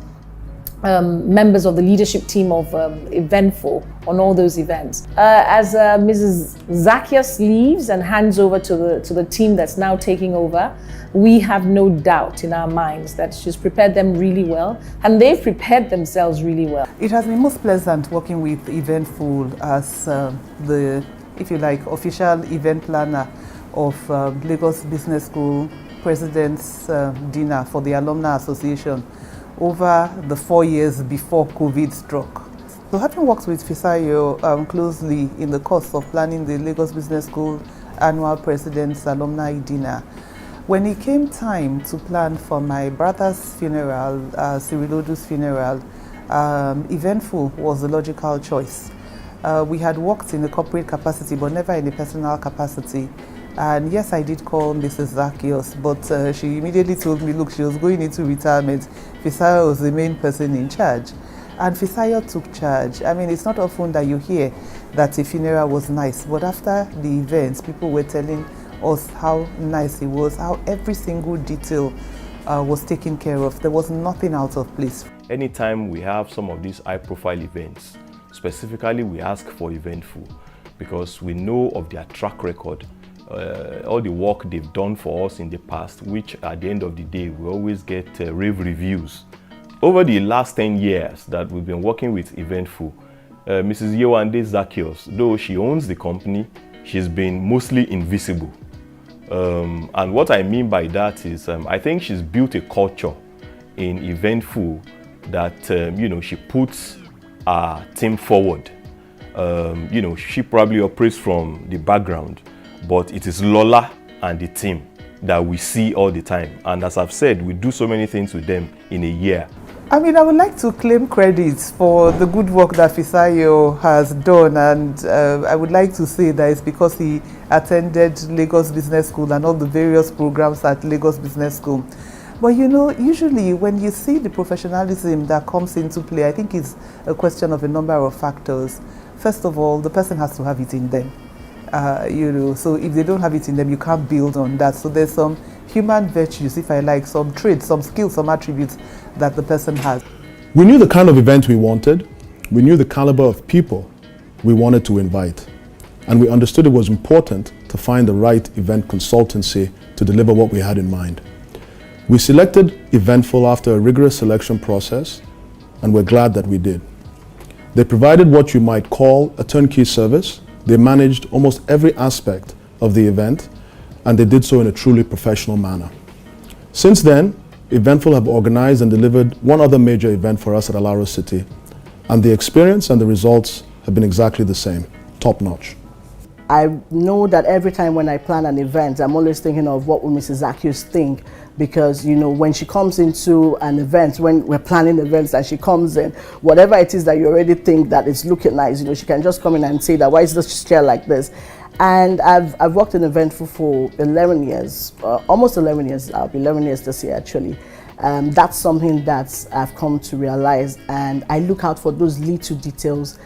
members of the leadership team of Eventful on all those events. As Mrs. Zacchaeus leaves and hands over to the team that's now taking over, we have no doubt in our minds that she's prepared them really well, and they've prepared themselves really well. It has been most pleasant working with Eventful as the, if you like, official event planner of Lagos Business School President's Dinner for the Alumni Association. over the 4 years before COVID struck. So having worked with Fisayo closely in the course of planning the Lagos Business School annual President's Alumni Dinner, when it came time to plan for my brother's funeral, Cirilodu's funeral, Eventful was the logical choice. We had worked in a corporate capacity, but never in a personal capacity. And yes, I did call Mrs. Zacchaeus, but she immediately told me, look, she was going into retirement. Fisayo was the main person in charge. And Fisayo took charge. I mean, it's not often that you hear that a funeral was nice, but after the events, people were telling us how nice it was, how every single detail was taken care of. There was nothing out of place. Anytime we have some of these high-profile events, specifically we ask for Eventful because we know of their track record, all the work they've done for us in the past, which at the end of the day, we always get rave reviews. Over the last 10 years that we've been working with Eventful, Mrs. Yewande Zacchaeus, though she owns the company, she's been mostly invisible. And what I mean by that is I think she's built a culture in Eventful that she puts our team forward. She probably operates from the background, but it is Lola and the team that we see all the time. And as I've said, we do so many things with them in a year. I mean, I would like to claim credit for the good work that Fisayo has done, and I would like to say that it's because he attended Lagos Business School and all the various programs at Lagos Business School. But usually when you see the professionalism that comes into play, I think it's a question of a number of factors. First of all, the person has to have it in them. So if they don't have it in them, you can't build on that. So there's some human virtues, if I like, some traits, some skills, some attributes that the person has. We knew the kind of event we wanted. We knew the caliber of people we wanted to invite. And we understood it was important to find the right event consultancy to deliver what we had in mind. We selected Eventful after a rigorous selection process, and we're glad that we did. They provided what you might call a turnkey service. They managed almost every aspect of the event, and they did so in a truly professional manner. Since then, Eventful have organized and delivered one other major event for us at Alaro City, and the experience and the results have been exactly the same, top-notch. I know that every time when I plan an event, I'm always thinking of what will Mrs. Zacchaeus think, because when she comes into an event, when we're planning events and she comes in, whatever it is that you already think that is looking nice, she can just come in and say that, why is this chair like this? And I've worked in Eventful for 11 years, almost 11 years. I'll be 11 years this year actually. That's something that I've come to realize, and I look out for those little details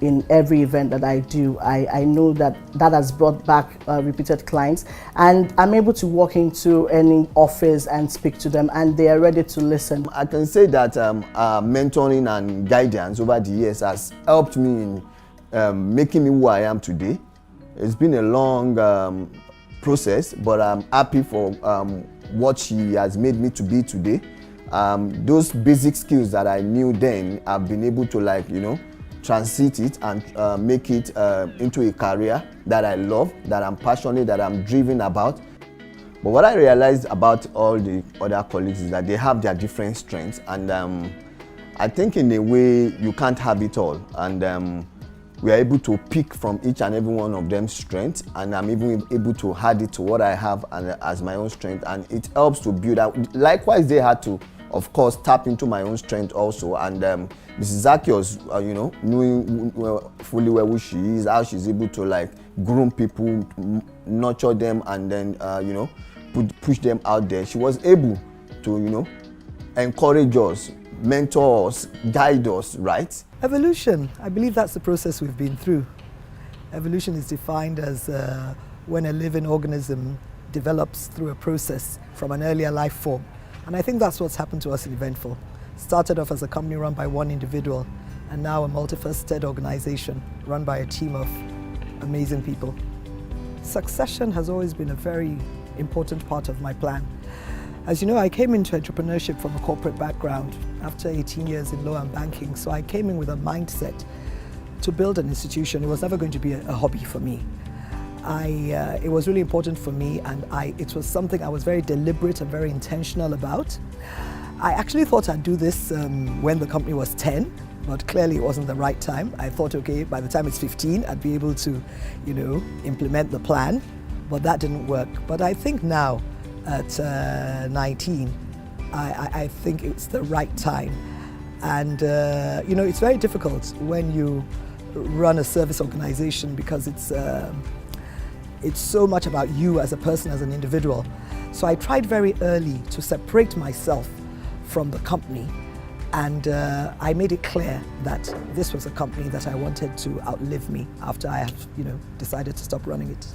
in every event that I do. I know that has brought back repeated clients, and I'm able to walk into any office and speak to them, and they are ready to listen. I can say that mentoring and guidance over the years has helped me in making me who I am today. It's been a long process, but I'm happy for what she has made me to be today. Those basic skills that I knew then, I've been able to transit it and make it into a career that I love, that I'm passionate, that I'm driven about. But what I realized about all the other colleagues is that they have their different strengths, and I think in a way you can't have it all. And we are able to pick from each and every one of them's strengths, and I'm even able to add it to what I have as my own strength, and it helps to build out. Likewise, they had to, of course, tap into my own strength also, and Mrs. Zacchaeus, knowing fully well who she is, how she's able to groom people, nurture them, and then push them out there. She was able to encourage us, mentor us, guide us, right? Evolution, I believe that's the process we've been through. Evolution is defined as when a living organism develops through a process from an earlier life form. And I think that's what's happened to us in Eventful. Started off as a company run by one individual, and now a multifaceted organization run by a team of amazing people. Succession has always been a very important part of my plan. As you know, I came into entrepreneurship from a corporate background after 18 years in law and banking, so I came in with a mindset to build an institution. It was never going to be a hobby for me. It was really important for me, and it was something I was very deliberate and very intentional about. I actually thought I'd do this when the company was 10, but clearly it wasn't the right time. I thought, okay, by the time it's 15, I'd be able to, implement the plan, but that didn't work. But I think now, at 19, I think it's the right time. And, it's very difficult when you run a service organization because it's so much about you as a person, as an individual. So I tried very early to separate myself from the company, and I made it clear that this was a company that I wanted to outlive me after I had, decided to stop running it.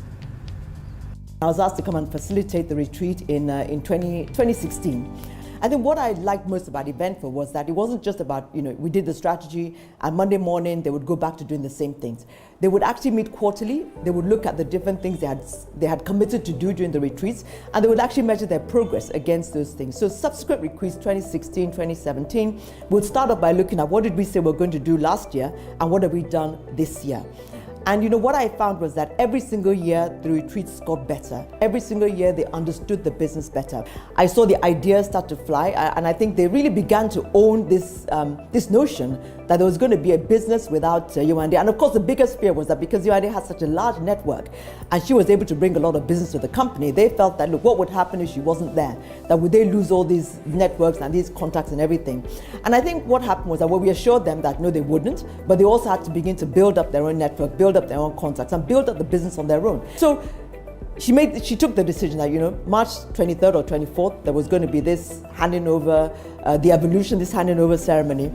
I was asked to come and facilitate the retreat in 2016. I think what I liked most about Eventful was that it wasn't just about, we did the strategy and Monday morning they would go back to doing the same things. They would actually meet quarterly. They would look at the different things they had committed to do during the retreats, and they would actually measure their progress against those things. So subsequent retreats, 2016, 2017, would start off by looking at what did we say we're going to do last year and what have we done this year. And what I found was that every single year the retreats got better. Every single year they understood the business better. I saw the ideas start to fly, and I think they really began to own this notion that there was going to be a business without Yewande. And of course the biggest fear was that because Yewande had such a large network and she was able to bring a lot of business to the company, they felt that, look, what would happen if she wasn't there? That would they lose all these networks and these contacts and everything? And I think what happened was that we assured them that no, they wouldn't, but they also had to begin to build up their own network, build up their own contacts, and build up the business on their own. So she took the decision that, March 23rd or 24th, there was going to be this handing over, the evolution, this handing over ceremony.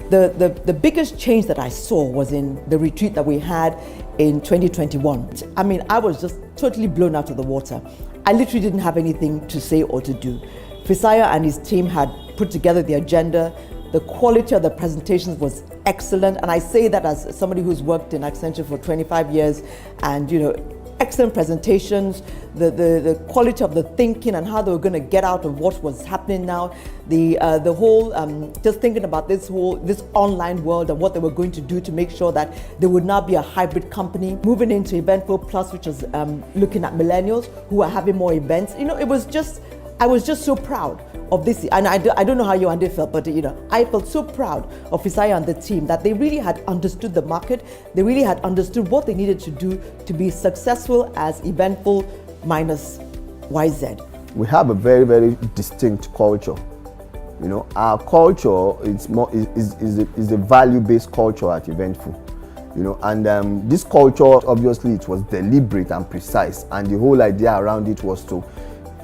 The biggest change that I saw was in the retreat that we had in 2021. I mean, I was just totally blown out of the water. I literally didn't have anything to say or to do. Fisayo and his team had put together the agenda. The quality of the presentations was excellent, and I say that as somebody who's worked in Accenture for 25 years, and excellent presentations, the quality of the thinking and how they were going to get out of what was happening now, the whole just thinking about this online world and what they were going to do to make sure that there would not be a hybrid company. Moving into Eventful Plus, which was looking at millennials who are having more events. I was just so proud of this, and I don't know how Yewande felt, but I felt so proud of Fisayo and the team that they really had understood the market. They really had understood what they needed to do to be successful as Eventful minus YZ. We have a very, very distinct culture. Our culture is a value-based culture at Eventful. And this culture, obviously, it was deliberate and precise, and the whole idea around it was to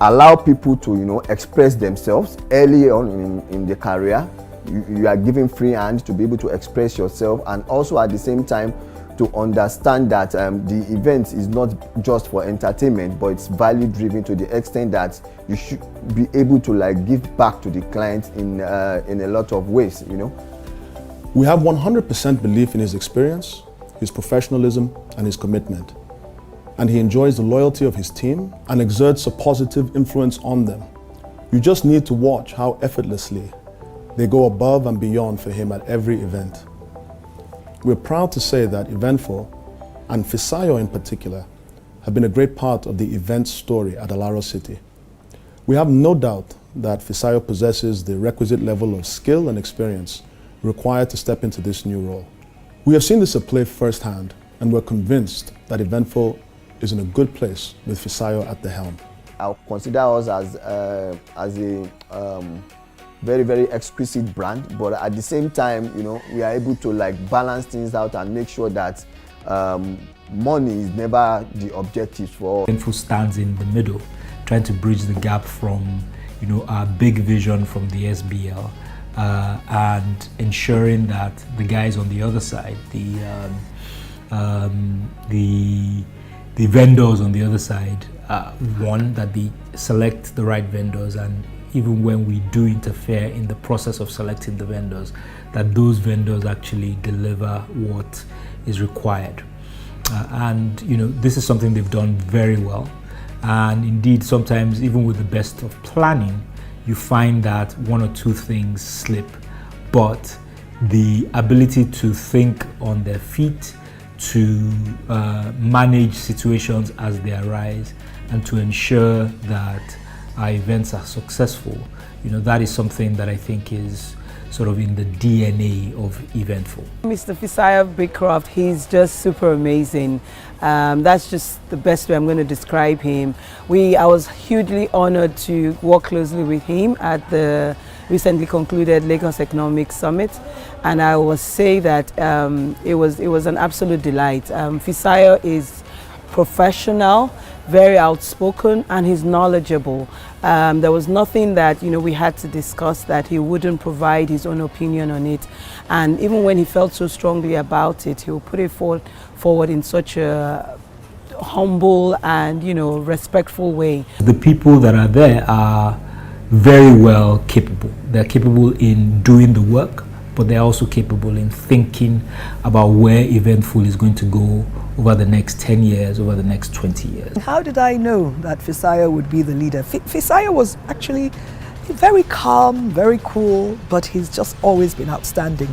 allow people to express themselves early on in their career. You are given free hand to be able to express yourself, and also at the same time to understand that the event is not just for entertainment, but it's value driven to the extent that you should be able to give back to the client in a lot of ways. We have 100% belief in his experience, his professionalism, and his commitment. And he enjoys the loyalty of his team and exerts a positive influence on them. You just need to watch how effortlessly they go above and beyond for him at every event. We're proud to say that Eventful, and Fisayo in particular, have been a great part of the event story at Alaro City. We have no doubt that Fisayo possesses the requisite level of skill and experience required to step into this new role. We have seen this at play firsthand, and we're convinced that Eventful is in a good place with Fisayo at the helm. I'll consider us as a very, very exquisite brand, but at the same time, we are able to balance things out and make sure that money is never the objective for. Eventful stands in the middle, trying to bridge the gap from our big vision from the SBL and ensuring that the guys on the other side, the vendors on the other side, one, that they select the right vendors, and even when we do interfere in the process of selecting the vendors, that those vendors actually deliver what is required. And this is something they've done very well. And indeed, sometimes even with the best of planning, you find that one or two things slip, but the ability to think on their feet, to manage situations as they arise, and to ensure that our events are successful, that is something that I think is sort of in the DNA of Eventful. Mr. Fisayo Beecroft, he's just super amazing. That's just the best way I'm going to describe him. I was hugely honored to work closely with him at the recently concluded Lagos Economic Summit, and I will say that it was an absolute delight. Fisayo is professional, very outspoken, and he's knowledgeable. There was nothing that we had to discuss that he wouldn't provide his own opinion on it, and even when he felt so strongly about it, he would put it forward in such a humble and respectful way. The people that are there are very well capable. They're capable in doing the work, but they're also capable in thinking about where Eventful is going to go over the next 10 years, over the next 20 years. How did I know that Fisayo would be the leader? Fisayo was actually very calm, very cool, but he's just always been outstanding.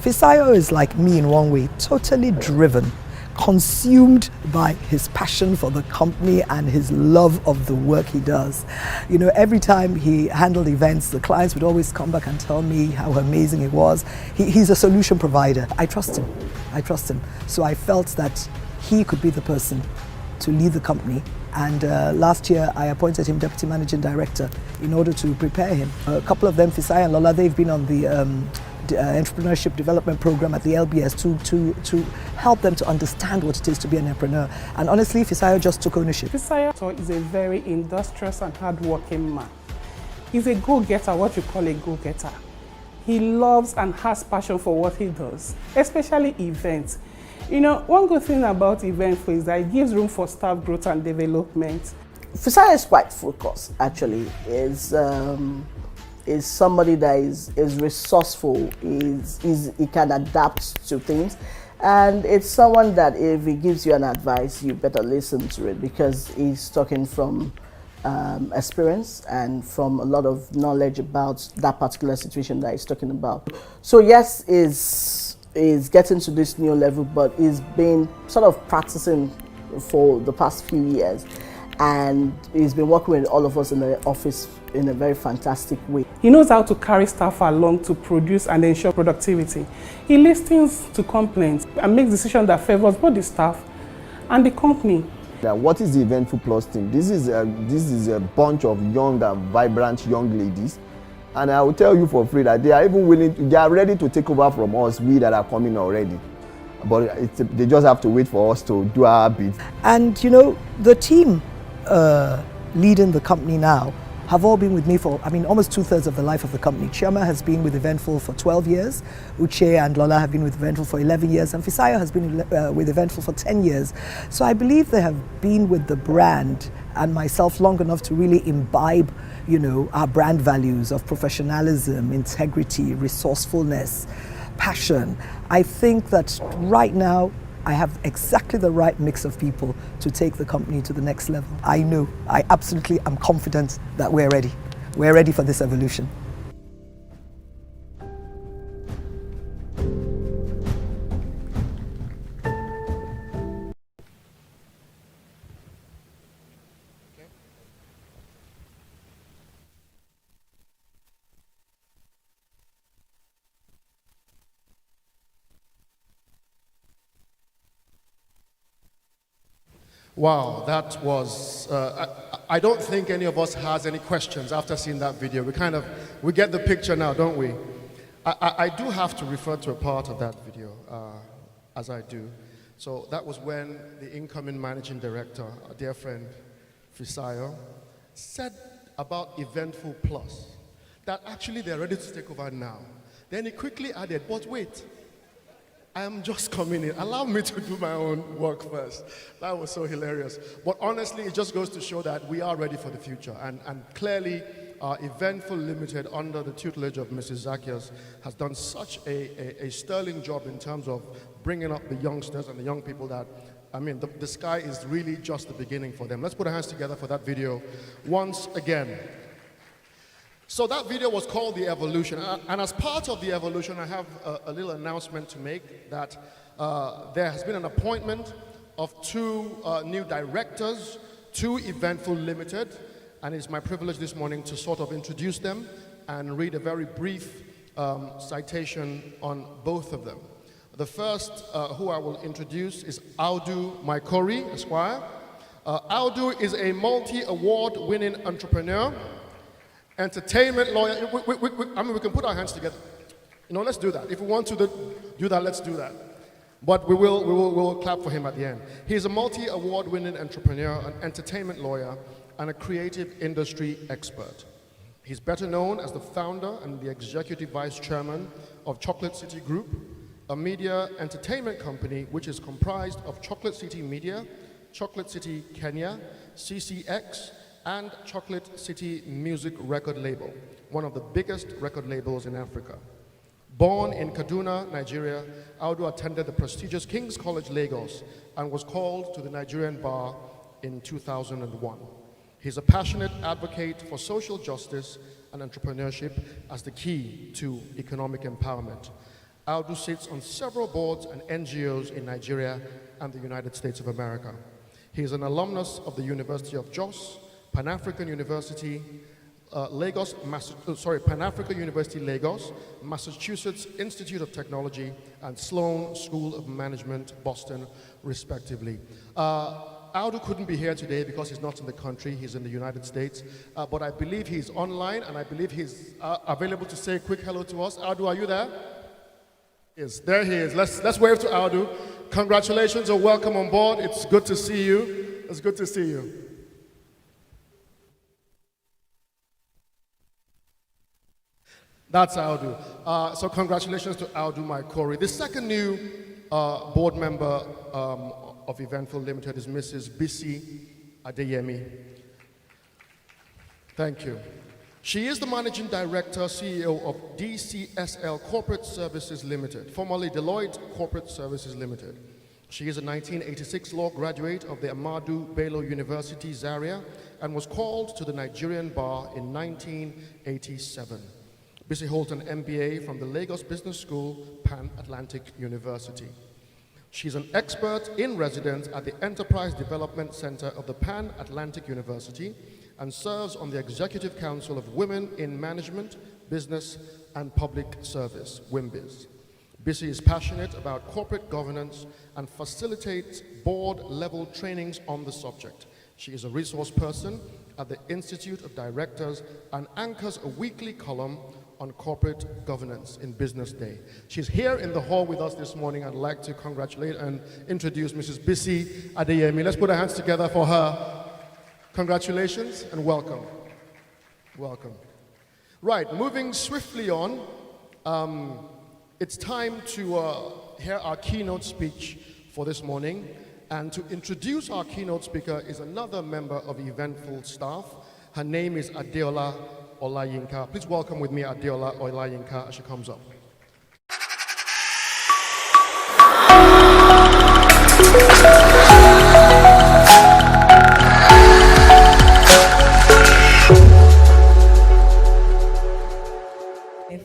Fisayo is like me in one way, totally driven, consumed by his passion for the company and his love of the work he does. Every time he handled events, the clients would always come back and tell me how amazing it was. He's a solution provider. I trust him. So I felt that he could be the person to lead the company. And last year I appointed him Deputy Managing Director in order to prepare him. A couple of them, Fisayo and Lola, they've been on the entrepreneurship development program at the LBS to help them to understand what it is to be an entrepreneur. And honestly, Fisayo just took ownership. Fisayo is a very industrious and hardworking man. He's a go-getter, what you call a go-getter. He loves and has passion for what he does, especially events. One good thing about Eventful is that it gives room for staff growth and development. Fisayo is quite focused, actually. Is somebody that is resourceful, he can adapt to things, and it's someone that if he gives you an advice, you better listen to it, because he's talking from experience and from a lot of knowledge about that particular situation that he's talking about. So yes, is getting to this new level, but he's been sort of practicing for the past few years, and he's been working with all of us in the office in a very fantastic way. He knows how to carry staff along to produce and ensure productivity. He listens to complaints and makes decisions that favors both the staff and the company. What is the Eventful Plus team? This is a bunch of young and vibrant young ladies, and I will tell you for free that they are even willing, they are ready to take over from us, we that are coming already. But they just have to wait for us to do our bit. And the team leading the company now have all been with me for, almost 2/3 of the life of the company. Chioma has been with Eventful for 12 years, Uche and Lola have been with Eventful for 11 years, and Fisayo has been with Eventful for 10 years. So I believe they have been with the brand and myself long enough to really imbibe, our brand values of professionalism, integrity, resourcefulness, passion. I think that right now I have exactly the right mix of people to take the company to the next level. I absolutely am confident that we're ready. We're ready for this evolution. Wow, that was, I don't think any of us has any questions after seeing that video. We get the picture now, don't we? I do have to refer to a part of that video, as I do. So that was when the incoming managing director, our dear friend Fisayo, said about Eventful Plus, that actually they're ready to take over now. Then he quickly added, but wait, I am just coming in. Allow me to do my own work first. That was so hilarious. But honestly, it just goes to show that we are ready for the future. And clearly, Eventful Limited, under the tutelage of Mrs. Zacchaeus, has done such a sterling job in terms of bringing up the youngsters and the young people that, the sky is really just the beginning for them. Let's put our hands together for that video once again. So that video was called The Evolution, and as part of The Evolution, I have a little announcement to make that there has been an appointment of two new directors to Eventful Limited, and it's my privilege this morning to sort of introduce them and read a very brief citation on both of them. The first who I will introduce is Audu Maikori, Esquire. Audu is a multi-award winning entrepreneur, entertainment lawyer. I mean, we can put our hands together. You know, let's do that. If we want to do that, let's do that. But we will clap for him at the end. He is a multi-award winning entrepreneur, an entertainment lawyer, and a creative industry expert. He's better known as the founder and the executive vice chairman of Chocolate City Group, a media entertainment company which is comprised of Chocolate City Media, Chocolate City Kenya, CCX, and Chocolate City Music record label, one of the biggest record labels in Africa. Born in Kaduna, Nigeria, Audu attended the prestigious King's College, Lagos, and was called to the Nigerian bar in 2001. He's a passionate advocate for social justice and entrepreneurship as the key to economic empowerment. Audu sits on several boards and NGOs in Nigeria and the United States of America. He is an alumnus of the University of Jos, Pan-African University, Pan-African University Lagos, Massachusetts Institute of Technology, and Sloan School of Management, Boston, respectively. Audu couldn't be here today because he's not in the country, he's in the United States, but I believe he's online and I believe he's available to say a quick hello to us. Audu, are you there? Yes, there he is. Let's wave to Audu. Congratulations and welcome on board. It's good to see you. It's good to see you. That's Audu. So congratulations to Audu Maikori. The second new board member of Eventful Limited is Mrs. Bisi Adeyemi. Thank you. She is the Managing Director, CEO of DCSL Corporate Services Limited, formerly Deloitte Corporate Services Limited. She is a 1986 law graduate of the Ahmadu Bello University, Zaria, and was called to the Nigerian bar in 1987. Bisi holds an MBA from the Lagos Business School, Pan-Atlantic University. She's an expert in residence at the Enterprise Development Center of the Pan-Atlantic University and serves on the Executive Council of Women in Management, Business, and Public Service, WIMBIZ. Bisi is passionate about corporate governance and facilitates board-level trainings on the subject. She is a resource person at the Institute of Directors and anchors a weekly column on corporate governance in Business Day. She's here in the hall with us this morning. I'd like to congratulate and introduce Mrs. Bisi Adeyemi. Let's put our hands together for her. Congratulations and welcome. Welcome. Right, moving swiftly on, it's time to hear our keynote speech for this morning. And to introduce our keynote speaker is another member of Eventful staff. Her name is Adeola Olayinka. Please welcome with me Adeola Olayinka as she comes up.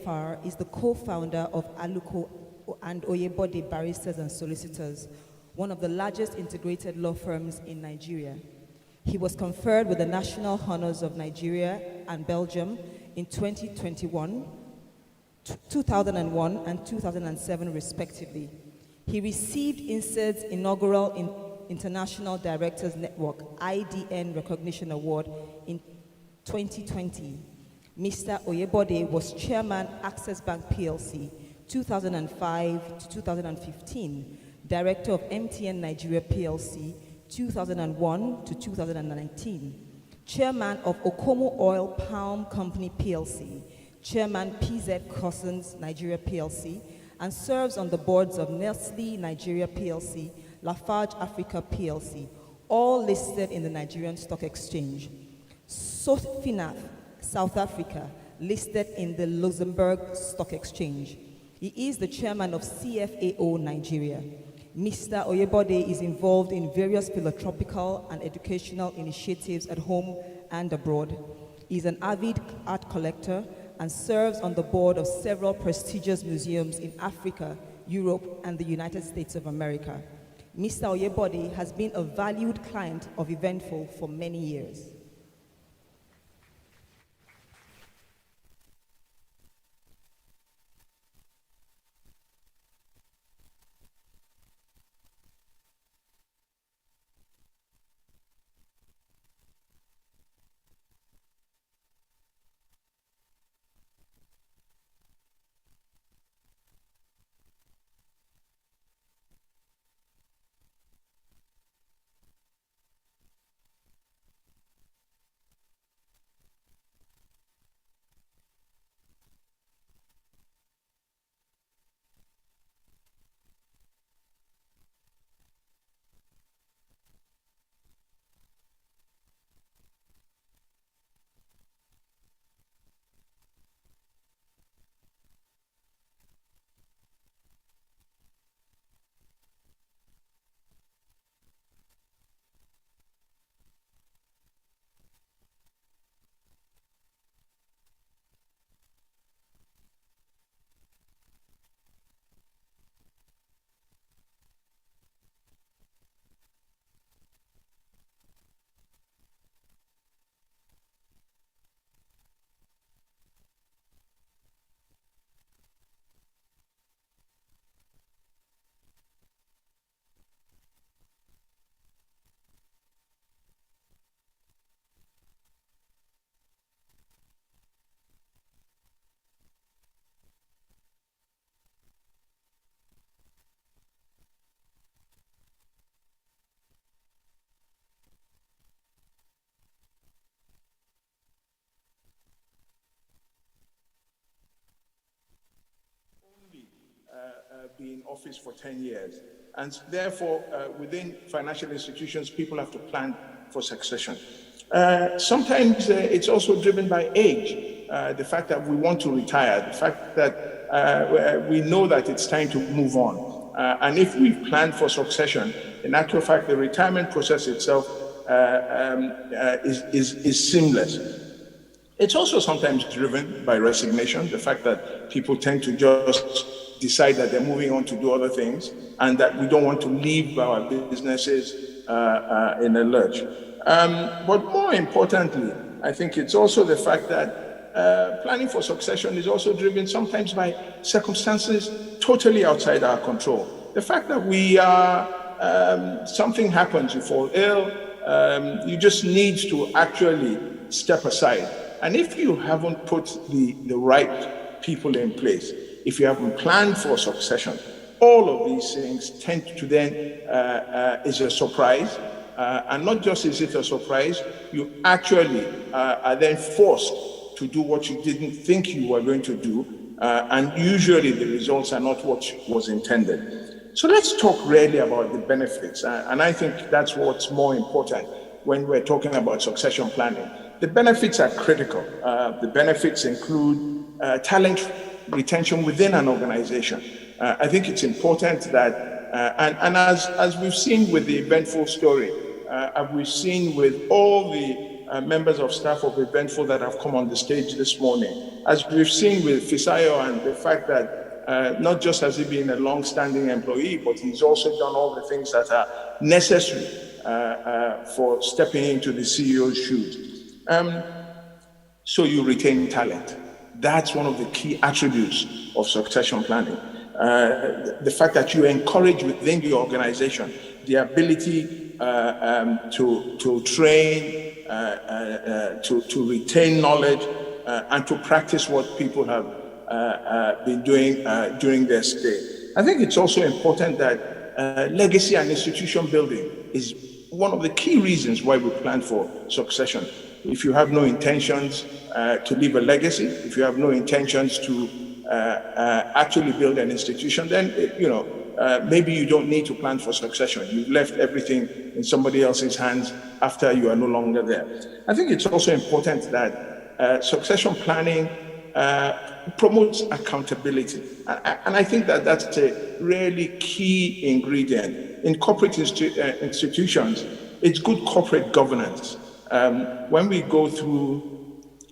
FR is the co-founder of Aluko and Oyebode Barristers and Solicitors, one of the largest integrated law firms in Nigeria. He was conferred with the National Honors of Nigeria and Belgium in 2021, 2001, and 2007, respectively. He received INSEAD's inaugural International Directors Network IDN Recognition Award in 2020. Mr. Oyebode was Chairman Access Bank PLC 2005 to 2015, Director of MTN Nigeria PLC 2001 to 2019, Chairman of Okomo Oil Palm Company PLC, Chairman PZ Cousins Nigeria PLC, and serves on the boards of Nestle Nigeria PLC, Lafarge Africa PLC, all listed in the Nigerian Stock Exchange. Sofinath, South Africa, listed in the Luxembourg Stock Exchange. He is the chairman of CFAO Nigeria. Mr. Oyebode is involved in various philanthropical and educational initiatives at home and abroad. He is an avid art collector and serves on the board of several prestigious museums in Africa, Europe, and the United States of America. Mr. Oyebode has been a valued client of Eventful for many years. be in office for 10 years. And therefore, within financial institutions, people have to plan for succession. Sometimes it's also driven by age, the fact that we want to retire, the fact that we know that it's time to move on. And if we've planned for succession, in actual fact, the retirement process itself is seamless. It's also sometimes driven by resignation, the fact that people tend to just decide that they're moving on to do other things and that we don't want to leave our businesses in a lurch. But more importantly, I think it's also the fact that planning for succession is also driven sometimes by circumstances totally outside our control. The fact that we are, something happens, you fall ill, you just need to actually step aside. And if you haven't put the right people in place, if you haven't planned for succession, all of these things tend to then is a surprise. And not just is it a surprise, you actually are then forced to do what you didn't think you were going to do. And usually the results are not what was intended. So let's talk really about the benefits. And I think that's what's more important when we're talking about succession planning. The benefits are critical. The benefits include talent retention within an organization. I think it's important that, and as we've seen with the Eventful story, we've seen with all the members of staff of Eventful that have come on the stage this morning, as we've seen with Fisayo and the fact that not just has he been a long-standing employee, but he's also done all the things that are necessary for stepping into the CEO's shoes. So you retain talent. That's one of the key attributes of succession planning. The fact that you encourage within the organization the ability to train, to retain knowledge, and to practice what people have been doing during their stay. I think it's also important that legacy and institution building is one of the key reasons why we plan for succession. If you have no intentions to leave a legacy, if you have no intentions to actually build an institution, then maybe you don't need to plan for succession. You've left everything in somebody else's hands after you are no longer there. I think it's also important that succession planning promotes accountability. And I think that that's a really key ingredient. In corporate institutions, it's good corporate governance. When we go through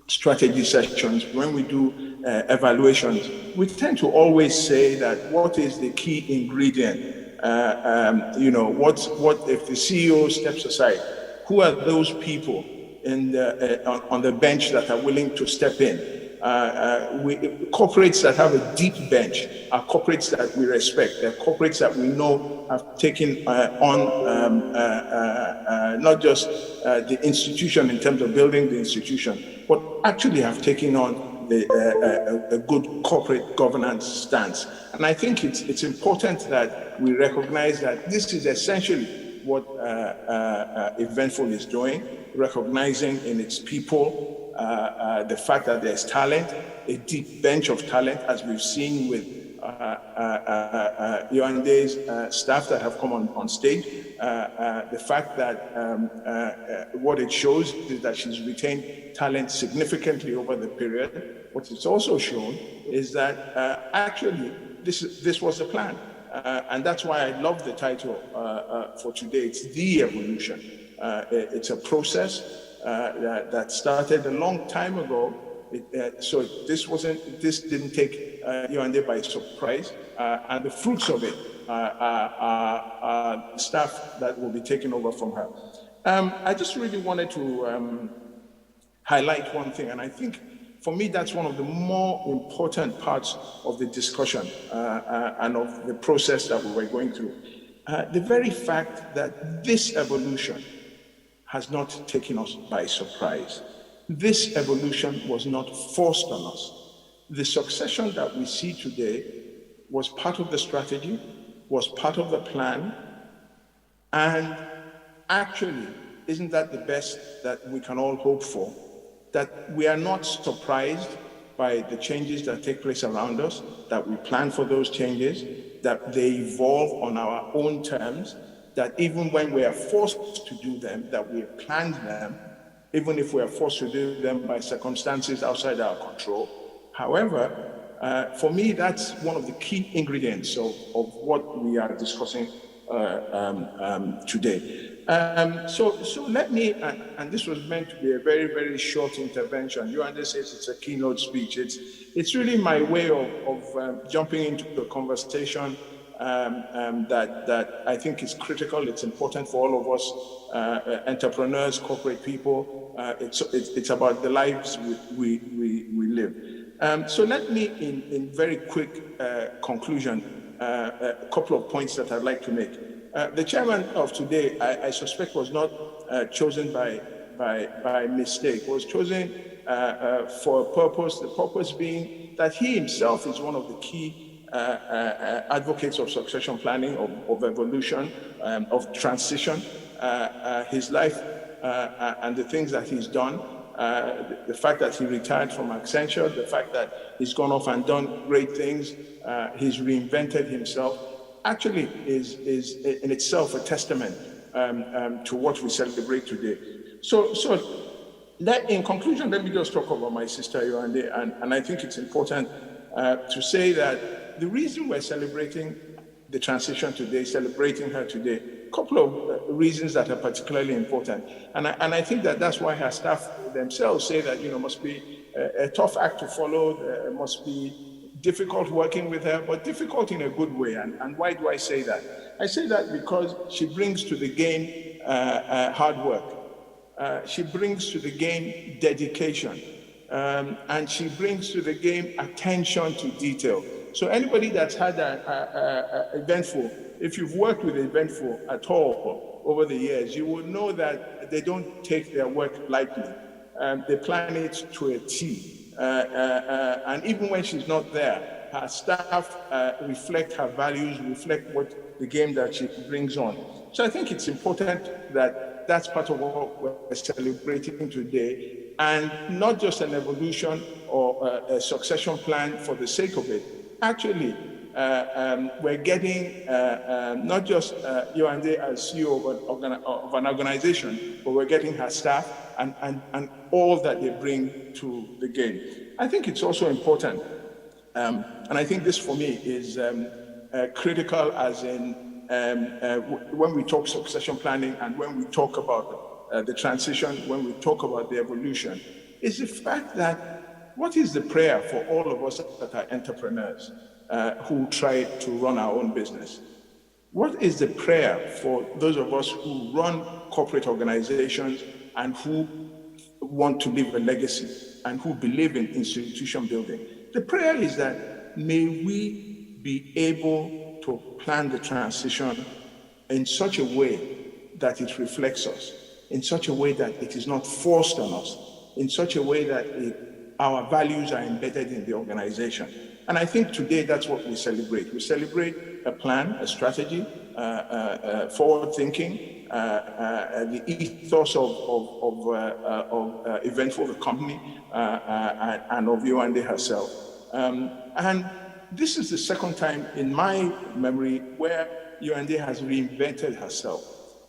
strategy sessions, when we do evaluations, we tend to always say that what is the key ingredient? What if the CEO steps aside? Who are those people on the bench that are willing to step in? Corporates that have a deep bench are corporates that we respect. They're corporates that we know have taken on not just the institution in terms of building the institution, but actually have taken on a good corporate governance stance. And I think it's important that we recognize that this is essentially what Eventful is doing, recognizing in its people the fact that there's talent, a deep bench of talent, as we've seen with Yoande's staff that have come on stage. The fact that what it shows is that she's retained talent significantly over the period. What it's also shown is that actually this was the plan. And that's why I love the title for today. It's The Evolution. It's a process that started a long time ago. So this didn't take Yoande by surprise, and the fruits of it are stuff that will be taken over from her. I just really wanted to highlight one thing, and I think for me that's one of the more important parts of the discussion and of the process that we were going through. The very fact that this evolution has not taken us by surprise. This evolution was not forced on us. The succession that we see today was part of the strategy, was part of the plan, and actually, isn't that the best that we can all hope for? That we are not surprised by the changes that take place around us, that we plan for those changes, that they evolve on our own terms, that even when we are forced to do them, that we have planned them, even if we are forced to do them by circumstances outside our control. However, for me, that's one of the key ingredients of what we are discussing today. So let me, and this was meant to be a very, very short intervention. Yoande says it's a keynote speech. It's really my way of jumping into a conversation that I think is critical. It's important for all of us, entrepreneurs, corporate people. It's about the lives we live. So let me, in very quick conclusion, a couple of points that I'd like to make. The chairman of today, I suspect, was not chosen by mistake. Was chosen for a purpose. The purpose being that he himself is one of the key advocates of succession planning, of evolution, of transition. His life and the things that he's done. The fact that he retired from Accenture, the fact that he's gone off and done great things, he's reinvented himself, actually is in itself a testament to what we celebrate today. So in conclusion, let me just talk about my sister Yoande, and I think it's important to say that the reason we're celebrating the transition today, celebrating her today, a couple of reasons that are particularly important. And I think that's why her staff themselves say that, must be a tough act to follow, must be difficult working with her, but difficult in a good way. And why do I say that? I say that because she brings to the game hard work. She brings to the game dedication. And she brings to the game attention to detail. So anybody that's had Eventful, if you've worked with Eventful at all over the years, you will know that they don't take their work lightly. They plan it to a T. And even when she's not there, her staff reflect her values, reflect what the game that she brings on. So I think it's important that that's part of what we're celebrating today, and not just an evolution or a succession plan for the sake of it. Actually, we're getting not just Yoande as CEO of an organization, but we're getting her staff and all that they bring to the game. I think it's also important, and I think this for me is critical, as in when we talk succession planning and when we talk about the transition, when we talk about the evolution, is the fact that what is the prayer for all of us that are entrepreneurs who try to run our own business? What is the prayer for those of us who run corporate organizations and who want to leave a legacy and who believe in institution building? The prayer is that may we be able to plan the transition in such a way that it reflects us, in such a way that it is not forced on us, in such a way that our values are embedded in the organization. And I think today that's what we celebrate. We celebrate a plan, a strategy, forward thinking, the ethos of Eventful, the company, and of Yoande herself. And this is the second time in my memory where Yoande has reinvented herself.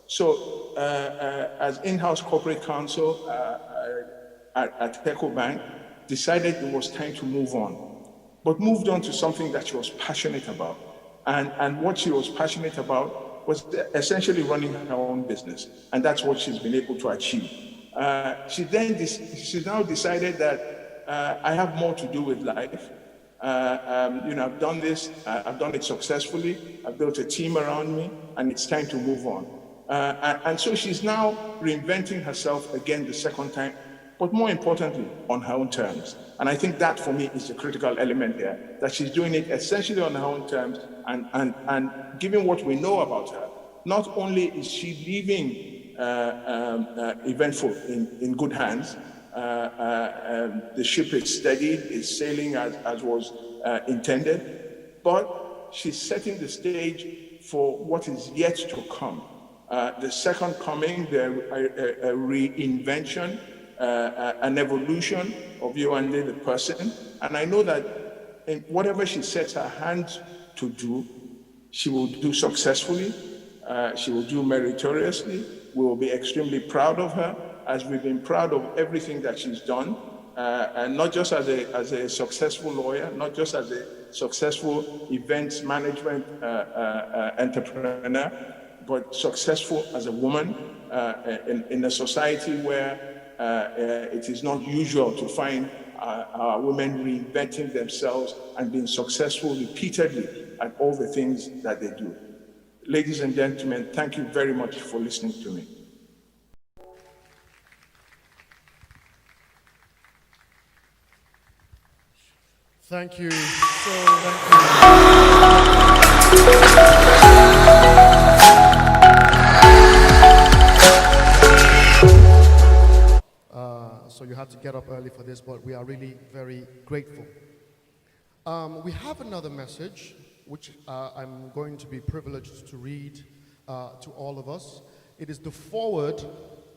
So as in-house corporate counsel at EcoBank, decided it was time to move on, but moved on to something that she was passionate about. And what she was passionate about was essentially running her own business. And that's what she's been able to achieve. She's now decided that I have more to do with life. I've done this, I've done it successfully, I've built a team around me, and it's time to move on. And so she's now reinventing herself again the second time, but more importantly, on her own terms. And I think that for me is the critical element here, that she's doing it essentially on her own terms, and given what we know about her, not only is she leaving Eventful in good hands, the ship is steady, is sailing as was intended, but she's setting the stage for what is yet to come. The second coming, a reinvention, an evolution of Yoande the person. And I know that in whatever she sets her hand to do, She will do successfully. She will do meritoriously. We will be extremely proud of her, as we've been proud of everything that she's done, and not just as a successful lawyer, not just as a successful events management entrepreneur, but successful as a woman in a society where it is not usual to find women reinventing themselves and being successful repeatedly at all the things that they do. Ladies and gentlemen, thank you very much for listening to me. Thank you so so you had to get up early for this, but we are really very grateful. We have another message, which I'm going to be privileged to read to all of us. It is the foreword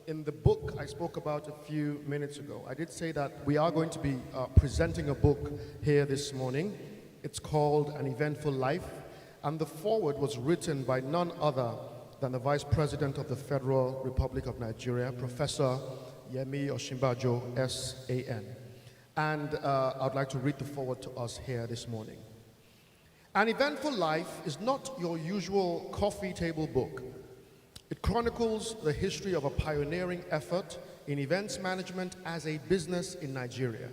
in the book I spoke about a few minutes ago. I did say that we are going to be presenting a book here this morning. It's called An Eventful Life, and the foreword was written by none other than the Vice President of the Federal Republic of Nigeria, Professor Yemi Osinbajo, SAN. And I'd like to read the foreword to us here this morning. An Eventful Life is not your usual coffee table book. It chronicles the history of a pioneering effort in events management as a business in Nigeria,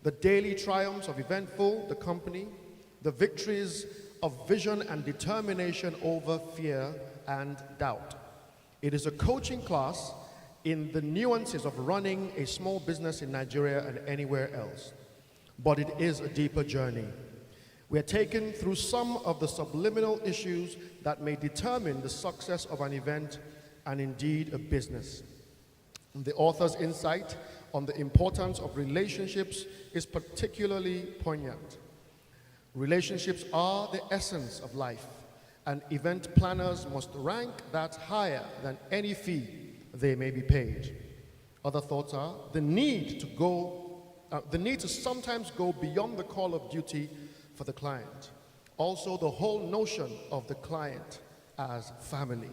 the daily triumphs of Eventful, the company, the victories of vision and determination over fear and doubt. It is a coaching class in the nuances of running a small business in Nigeria and anywhere else. But it is a deeper journey. We are taken through some of the subliminal issues that may determine the success of an event and indeed a business. The author's insight on the importance of relationships is particularly poignant. Relationships are the essence of life, and event planners must rank that higher than any fee they may be paid. Other thoughts are the need to sometimes go beyond the call of duty for the client. Also, the whole notion of the client as family.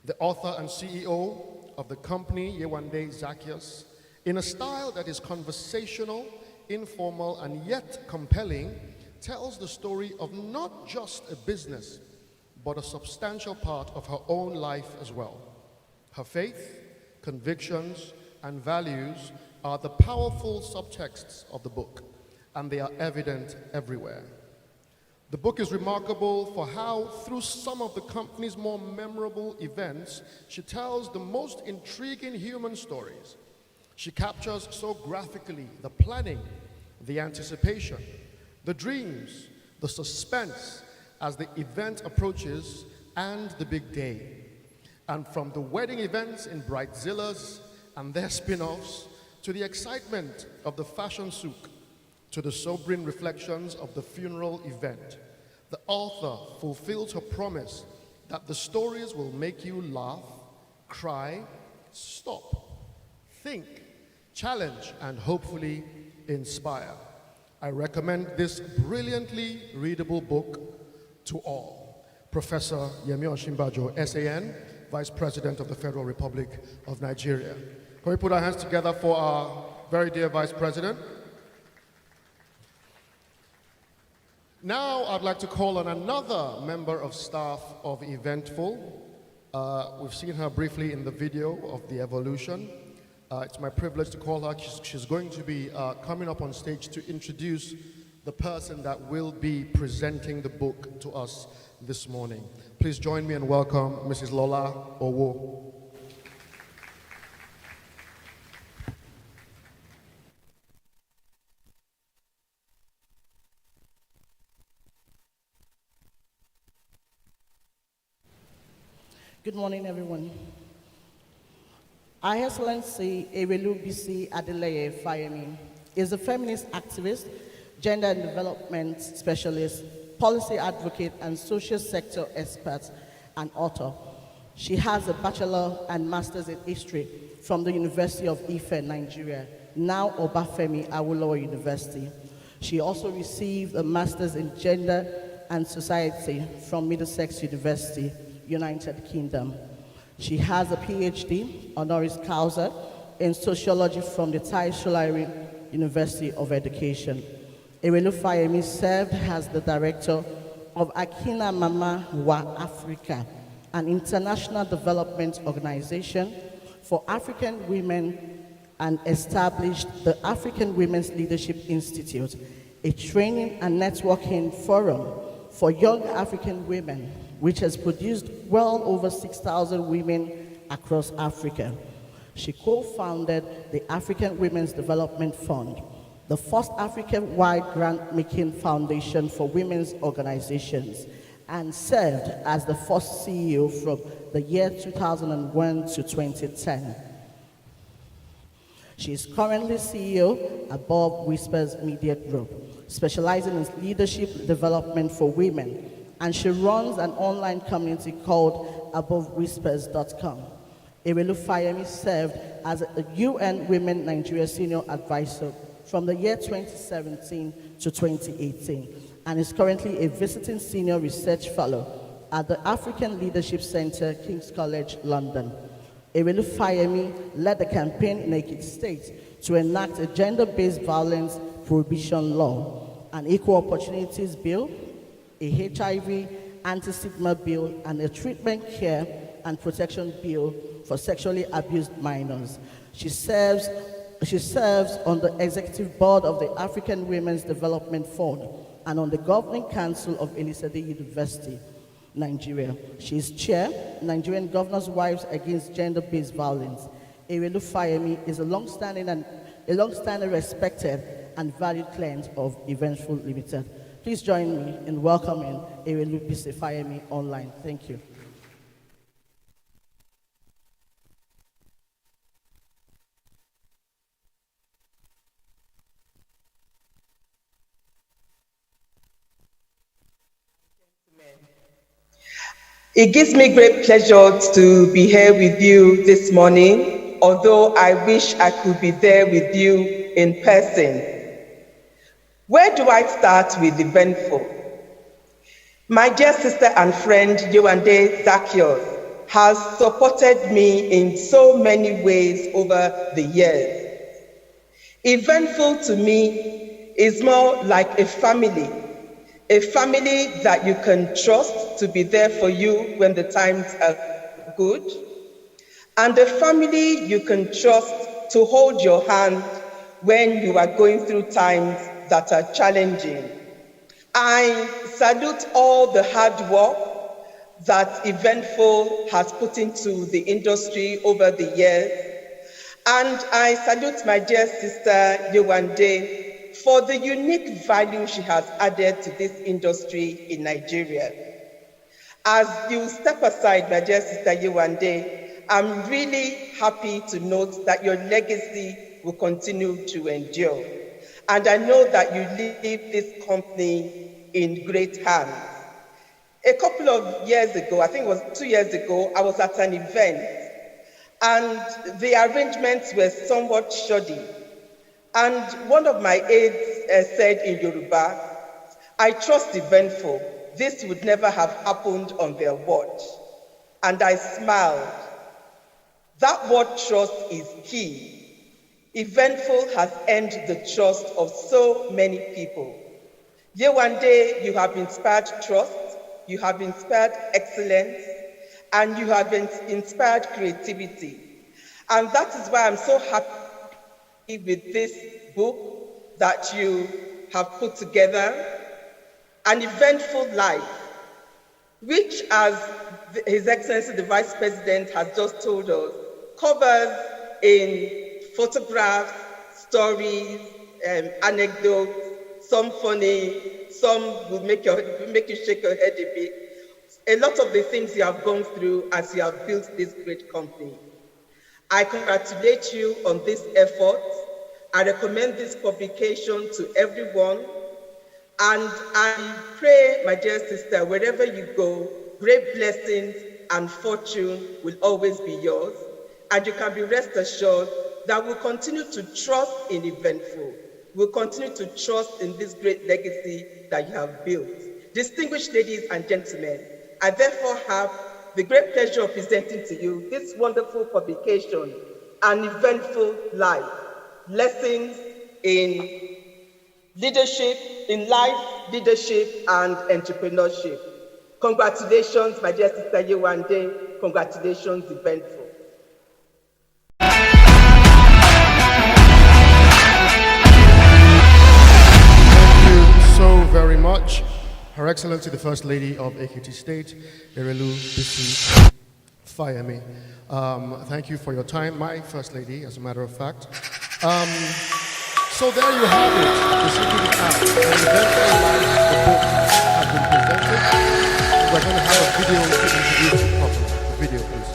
The author and CEO of the company, Yewande Zacchaeus, in a style that is conversational, informal, and yet compelling, tells the story of not just a business, but a substantial part of her own life as well. Her faith, convictions, and values are the powerful subtexts of the book, and they are evident everywhere. The book is remarkable for how, through some of the company's more memorable events, she tells the most intriguing human stories. She captures so graphically the planning, the anticipation, the dreams, the suspense as the event approaches, and the big day. And from the wedding events in Brightzillas and their spin-offs, to the excitement of the fashion souk, to the sobering reflections of the funeral event, the author fulfills her promise that the stories will make you laugh, cry, stop, think, challenge, and hopefully inspire. I recommend this brilliantly readable book to all. Professor Yemi Osinbajo, SAN, Vice President of the Federal Republic of Nigeria. Can we put our hands together for our very dear Vice President? Now I'd like to call on another member of staff of Eventful. We've seen her briefly in the video of the evolution. It's my privilege to call her. She's going to be coming up on stage to introduce the person that will be presenting the book to us this morning. Please join me and welcome Mrs. Lola Owo. Good morning, everyone. Her Excellency Erelu Bisi Adeleye Fayemi is a feminist activist, gender and development specialist, policy advocate, and social sector expert and author. She has a bachelor and master's in history from the University of Ife, Nigeria, now Obafemi Awolowo University. She also received a master's in gender and Society from Middlesex University, United Kingdom. She has a PhD, honoris causa, in sociology from the Tai Solaire University of Education. Erelu Fayemi served as the director of Akina Mama Wa Africa, an international development organization for African women, and established the African Women's Leadership Institute, a training and networking forum for young African women, which has produced well over 6,000 women across Africa. She co-founded the African Women's Development Fund, the first African-wide grant-making foundation for women's organizations, and served as the first CEO from the year 2001 to 2010. She is currently CEO Above Whispers Media Group, specializing in leadership development for women, and she runs an online community called AboveWhispers.com. Erelu Fayemi served as a UN Women Nigeria Senior Advisor from the year 2017 to 2018, and is currently a visiting Senior Research Fellow at the African Leadership Center, King's College, London. Erelu Fayemi led the campaign in Ekiti State to enact a gender-based violence prohibition law, an equal opportunities bill, a HIV anti-stigma bill, and a treatment care and protection bill for sexually abused minors. She serves on the executive board of the African Women's Development Fund and on the governing council of Elisade University, Nigeria. She is chair, Nigerian Governors' Wives Against Gender-Based Violence. Erelu Fayemi is a long-standing respected and valued client of Eventful Limited. Please join me in welcoming Erelu Fayemi online. Thank you. It gives me great pleasure to be here with you this morning, although I wish I could be there with you in person. Where do I start with Eventful? My dear sister and friend, Yewande Zacchaeus, has supported me in so many ways over the years. Eventful to me is more like a family that you can trust to be there for you when the times are good, and a family you can trust to hold your hand when you are going through times that are challenging. I salute all the hard work that Eventful has put into the industry over the years, and I salute my dear sister Yewande for the unique value she has added to this industry in Nigeria. As you step aside, my dear sister Yewande, I'm really happy to note that your legacy will continue to endure. And I know that you leave this company in great hands. A couple of years ago, I think it was 2 years ago, I was at an event, and the arrangements were somewhat shoddy. And one of my aides said in Yoruba, "I trust Eventful. This would never have happened on their watch." And I smiled. That word trust is key. Eventful has earned the trust of so many people. Yewande, you have inspired trust, you have inspired excellence, and you have inspired creativity. And that is why I'm so happy with this book that you have put together, An Eventful Life, which, as His Excellency the Vice President has just told us, covers in photographs, stories, anecdotes, some funny, some will make you shake your head a bit. A lot of the things you have gone through as you have built this great company. I congratulate you on this effort. I recommend this publication to everyone. And I pray, my dear sister, wherever you go, great blessings and fortune will always be yours. And you can be rest assured that we'll continue to trust in Eventful. We'll continue to trust in this great legacy that you have built. distinguished ladies and gentlemen, I therefore have the great pleasure of presenting to you this wonderful publication, An Eventful Life, Lessons in Leadership, in Life, Leadership, and Entrepreneurship. Congratulations, my dear sister Yewande. Congratulations, Eventful. Thank you so very much. Her Excellency, the First Lady of AKT State, Erelu Bisi Fayemi. Thank you for your time, my First Lady, as a matter of fact. So there you have it. The secret is out. An Eventful Life, the book has been presented. We're going to have a video to introduce you properly. The video, please.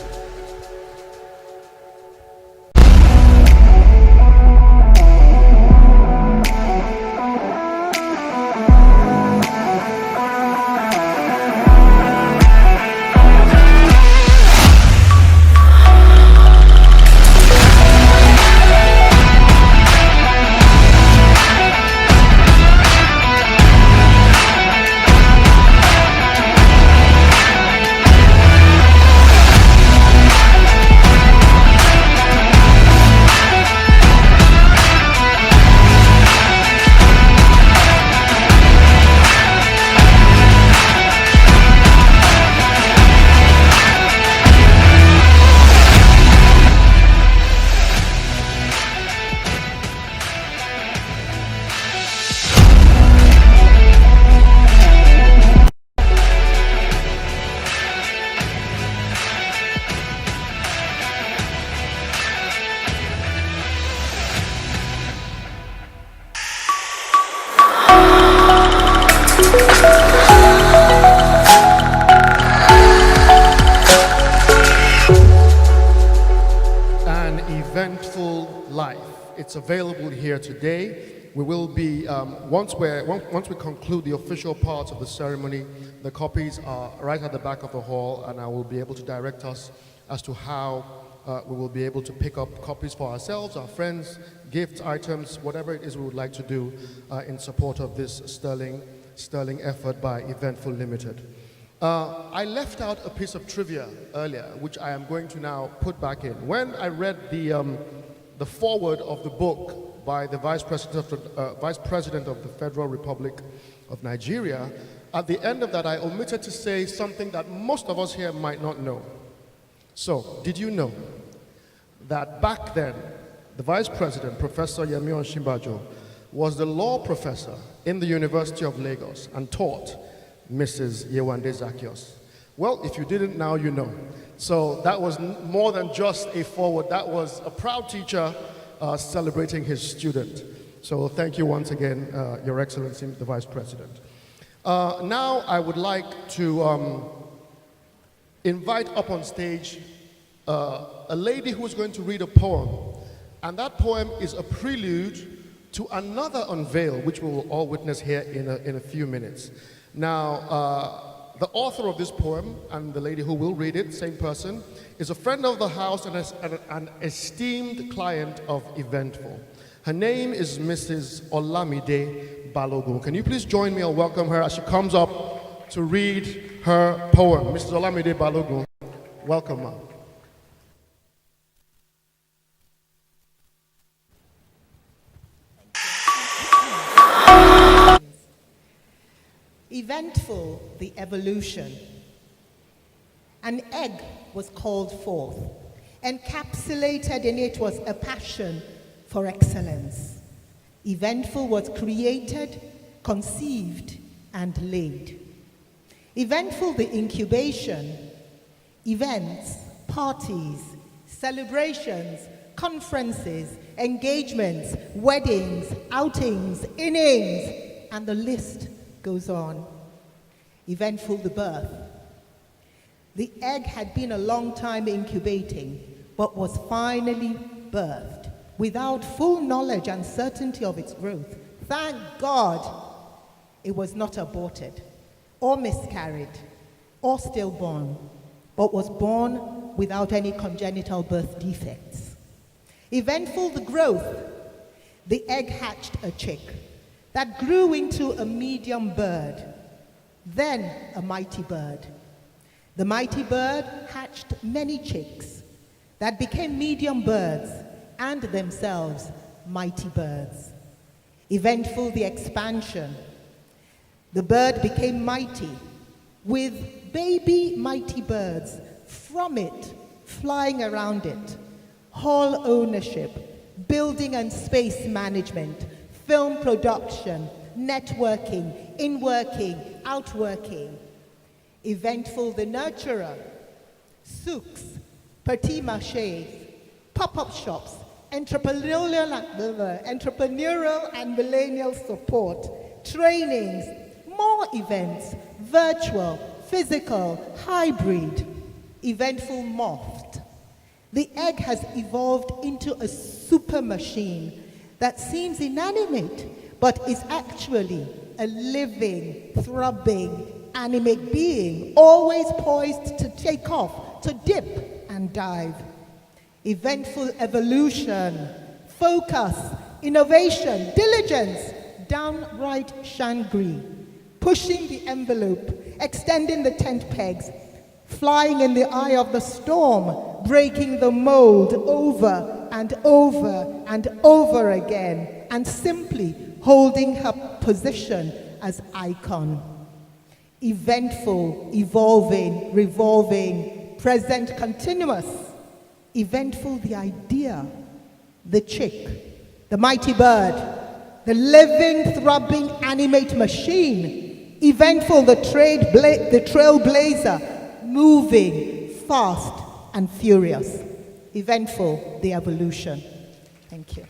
An Eventful Life. It's available here today. We will be, once we conclude the official part of the ceremony, the copies are right at the back of the hall, and I will be able to direct us as to how we will be able to pick up copies for ourselves, our friends, gifts, items, whatever it is we would like to do in support of this sterling effort by Eventful Limited. I left out a piece of trivia earlier, which I am going to now put back in. When I read the foreword of the book by the Vice President of the Federal Republic of Nigeria, at the end of that, I omitted to say something that most of us here might not know. So, did you know that back then, the Vice President, Professor Yemi Osinbajo, was the law professor in the University of Lagos and taught Mrs. Yewande Zaccheaus? Well, if you didn't, now you know. So that was more than just a forward. That was a proud teacher celebrating his student. So thank you once again, Your Excellency, the Vice President. Now I would like to invite up on stage a lady who is going to read a poem. And that poem is a prelude to another unveil, which we will all witness here in a few minutes. Now, the author of this poem and the lady who will read it, same person, is a friend of the house and an esteemed client of Eventful. Her name is Mrs. Olamide Balogun. Can you please join me and welcome her as she comes up to read her poem? Mrs. Olamide Balogun, welcome, ma'am. Eventful, the evolution. An egg was called forth. Encapsulated in it was a passion for excellence. Eventful was created, conceived, and laid. Eventful, the incubation. Events, parties, celebrations, conferences, engagements, weddings, outings, innings, and the list goes on. Eventful, the birth. The egg had been a long time incubating, but was finally birthed without full knowledge and certainty of its growth. Thank God it was not aborted or miscarried or stillborn, but was born without any congenital birth defects. Eventful, the growth. The egg hatched a chick that grew into a medium bird. then a mighty bird. The mighty bird hatched many chicks that became medium birds and themselves mighty birds. Eventful the expansion. The bird became mighty with baby mighty birds from it flying around it. Hall ownership, building and space management, film production, networking, in-working, outworking. Eventful the nurturer, souks, papier-mâché, pop-up shops, entrepreneurial and millennial support, trainings, more events, virtual, physical, hybrid. Eventful morphed. The egg has evolved into a super machine that seems inanimate, but is actually a living, throbbing, animate being, always poised to take off, to dip and dive. Eventful evolution, focus, innovation, diligence, downright shangri, pushing the envelope, extending the tent pegs, flying in the eye of the storm, breaking the mold over and over and over again, and simply holding her position as icon. Eventful, evolving, revolving, present continuous. Eventful the idea, the chick, the mighty bird, the living, throbbing, animate machine. Eventful the trailblazer, moving, fast and furious. Eventful the evolution. Thank you.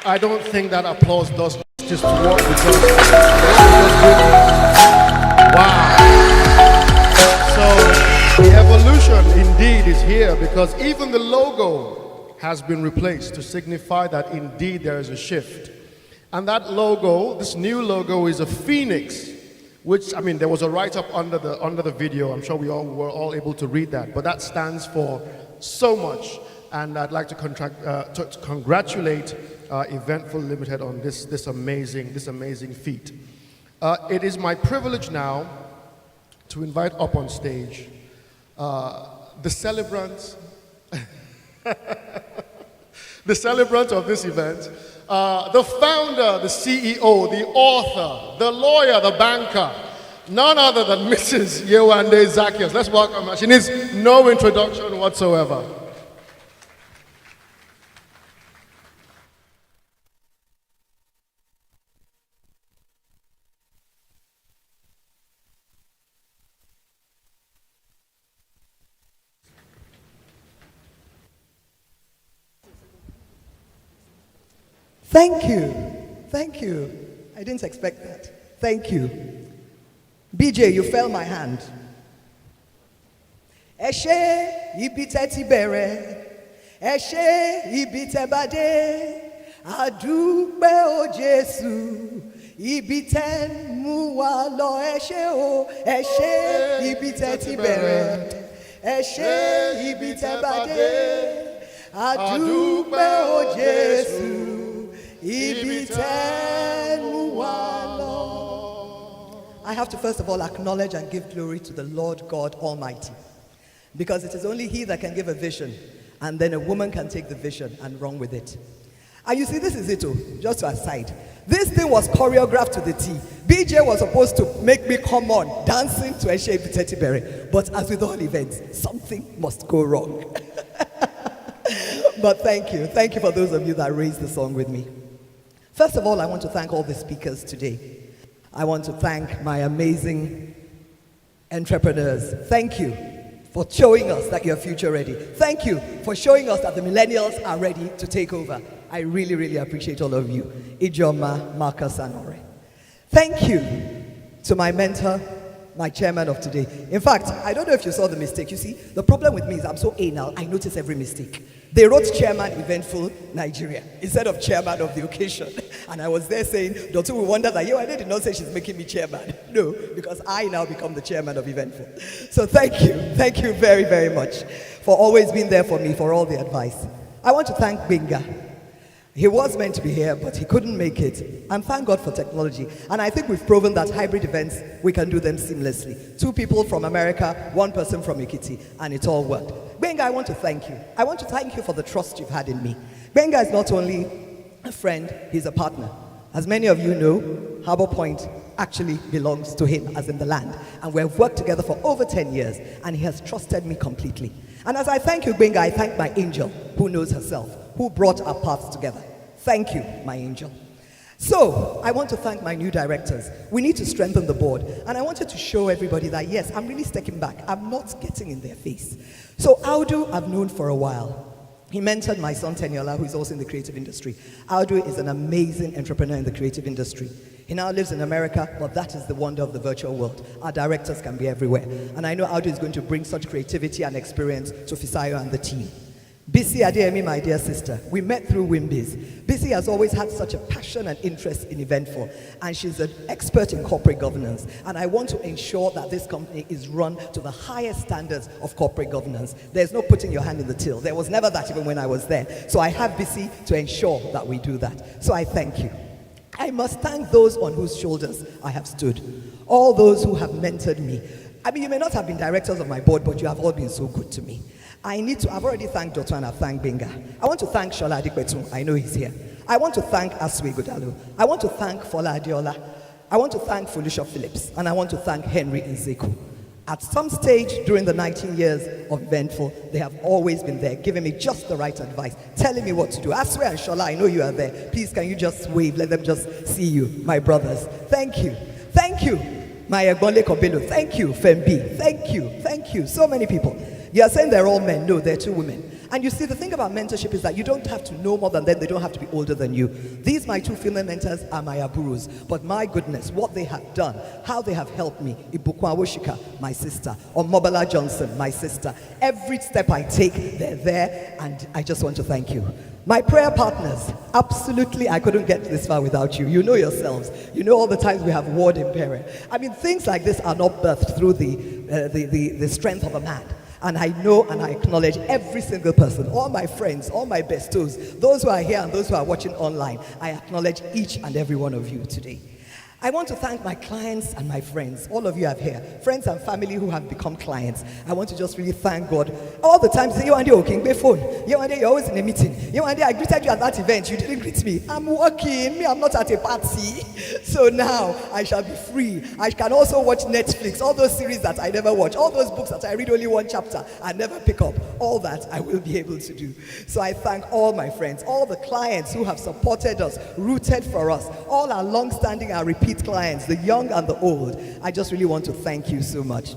I don't think that applause does justice to what we just wow. So the evolution indeed is here, because even the logo has been replaced to signify that indeed there is a shift. And that logo, this new logo, is a phoenix, which, I mean, there was a write-up under the video. I'm sure we all were all able to read that, but that stands for so much. And I'd like to congratulate Eventful Limited on this amazing feat. It is my privilege now to invite up on stage the celebrants, the celebrant of this event, the founder, the CEO, the author, the lawyer, the banker, none other than Mrs. Yewande Zacchaeus. Let's welcome her. She needs no introduction whatsoever. Thank you. Thank you. I didn't expect that. Thank you. BJ, you fell my hand. Eshe ibite ti bere. Eshe ibite bade. Adúpẹ́ o Jésù, ibi tẹ́ ń mú wa lọ ẹ ṣé o, ẹ ṣé ibi tẹ́ ti bẹ̀rẹ̀, ẹ ṣé ibi tẹ́ bá dé. Adúpẹ́ o Jésù, ibi tẹ́ ń mú wa lọ. I have to first of all acknowledge and give glory to the Lord God Almighty, because it is only He that can give a vision, and then a woman can take the vision and run with it. And you see, this is it, just to aside. This thing was choreographed to the T. BJ was supposed to make me come on dancing to Eshe Ibiteti, but as with all events, something must go wrong. But thank you. Thank you for those of you that raised the song with me. First of all, I want to thank all the speakers today. I want to thank my amazing entrepreneurs. Thank you for showing us that you're future ready. Thank you for showing us that the millennials are ready to take over. I really, really appreciate all of you. Ijoma, Marcus, and Ore. Thank you to my mentor, my chairman of today. In fact, I don't know if you saw the mistake. You see, the problem with me is I'm so anal, I notice every mistake. They wrote chairman Eventful Nigeria instead of chairman of the occasion. And I was there saying, don't we wonder that, I did not say she's making me chairman. No, because I now become the chairman of Eventful. So thank you very, very much for always being there for me, for all the advice. I want to thank Binga. He was meant to be here, but he couldn't make it. And thank God for technology. And I think we've proven that hybrid events, we can do them seamlessly. 2 people from America, 1 person from Ekiti, and it all worked. Benga, I want to thank you. I want to thank you for the trust you've had in me. Benga is not only a friend, he's a partner. As many of you know, Harbour Point actually belongs to him, as in the land. And we've worked together for over 10 years, and he has trusted me completely. And as I thank you, Benga, I thank my angel, who knows herself, who brought our paths together. Thank you, my angel. So, I want to thank my new directors. We need to strengthen the board. And I wanted to show everybody that, yes, I'm really stepping back. I'm not getting in their face. So, Audu, I've known for a while. He mentored my son, Teniola, who is also in the creative industry. Audu is an amazing entrepreneur in the creative industry. He now lives in America, but that is the wonder of the virtual world. Our directors can be everywhere. And I know Audu is going to bring such creativity and experience to Fisayo and the team. Bisi Adeyemi, my dear sister, we met through Wimbiz. Bisi has always had such a passion and interest in Eventful, and she's an expert in corporate governance. And I want to ensure that this company is run to the highest standards of corporate governance. There's no putting your hand in the till. There was never that even when I was there. So I have Bisi to ensure that we do that. So I thank you. I must thank those on whose shoulders I have stood. All those who have mentored me. I mean, you may not have been directors of my board, but you have all been so good to me. I've already thanked Dotto and I've thanked Benga. I want to thank Shola Adikwetu. I know he's here. I want to thank Aswe Godalo. I want to thank Fola Adiola. I want to thank Felicia Phillips. And I want to thank Henry Nzeku. At some stage during the 19 years of Eventful, they have always been there, giving me just the right advice, telling me what to do. Aswe and Shola, I know you are there. Please, can you just wave? Let them just see you, my brothers. Thank you. Thank you. My Egbonle Kobelo. Thank you, Fembi. Thank you. Thank you. So many people. You are saying they're all men. No, they're 2 women. And you see, the thing about mentorship is that you don't have to know more than them. They don't have to be older than you. These, my 2 female mentors, are my aburus. But my goodness, what they have done, how they have helped me. Ibukwa Woshika, my sister. Or Mobala Johnson, my sister. Every step I take, they're there. And I just want to thank you. My prayer partners, absolutely, I couldn't get this far without you. You know yourselves. You know all the times we have warred in prayer. I mean, things like this are not birthed through the strength of a man. And I know and I acknowledge every single person, all my friends, all my bestos, those who are here and those who are watching online. I acknowledge each and every one of you today. I want to thank my clients and my friends. All of you are here. Friends and family who have become clients. I want to just really thank God. All the time, say, you and okay, be phone. You and you're always in a meeting. You and I greeted you at that event. You didn't greet me. I'm working. I'm not at a party. So now I shall be free. I can also watch Netflix. All those series that I never watch. All those books that I read only 1 chapter and never pick up. All that I will be able to do. So I thank all my friends, all the clients who have supported us, rooted for us, all our long-standing and repeat clients, the young and the old. I just really want to thank you so much.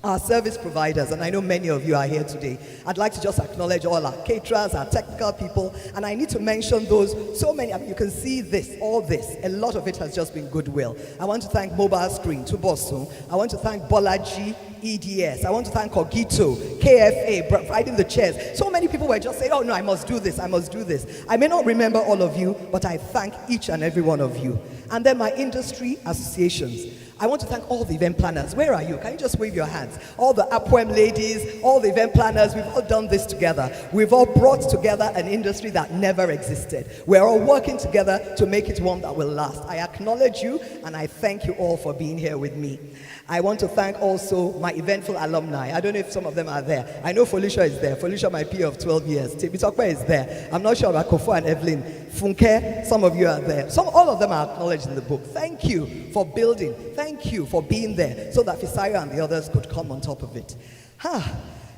Our service providers, and I know many of you are here today. I'd like to just acknowledge all our caterers, our technical people, and I need to mention those, so many. I mean, you can see this, all this. A lot of it has just been goodwill. I want to thank Mobile Screen, Tubosu. I want to thank Bolaji, EDS. I want to thank Cogito, KFA, providing the chairs. So many people were just saying, oh no, I must do this, I must do this. I may not remember all of you, but I thank each and every one of you. And then my industry associations. I want to thank all the event planners. Where are you? Can you just wave your hands? All the APWEM ladies, all the event planners, we've all done this together. We've all brought together an industry that never existed. We're all working together to make it one that will last. I acknowledge you and I thank you all for being here with me. I want to thank also my Eventful alumni. I don't know if some of them are there. I know Felicia is there. Felicia, my peer of 12 years. Tibitokwe is there. I'm not sure about Kofo and Evelyn. Funke, some of you are there. All of them are acknowledged in the book. Thank you for building. Thank you for being there so that Fisayo and the others could come on top of it.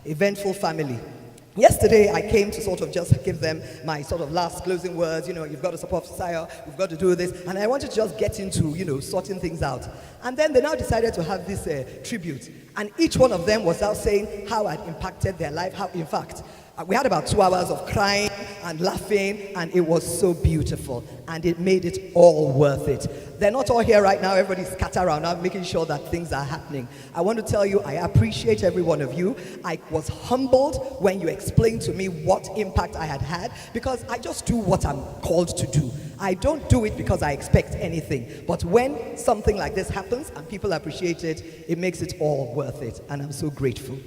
Eventful family. Yesterday, I came to sort of just give them my sort of last closing words. You know, you've got to support Fisayo, we've got to do this. And I wanted to just get into, you know, sorting things out. And then they now decided to have this tribute. And each one of them was out saying how it impacted their life, how, in fact, we had about 2 hours of crying and laughing, and it was so beautiful. And it made it all worth it. They're not all here right now. Everybody's scattered around now, making sure that things are happening. I want to tell you, I appreciate every one of you. I was humbled when you explained to me what impact I had had, because I just do what I'm called to do. I don't do it because I expect anything. But when something like this happens and people appreciate it, it makes it all worth it. And I'm so grateful.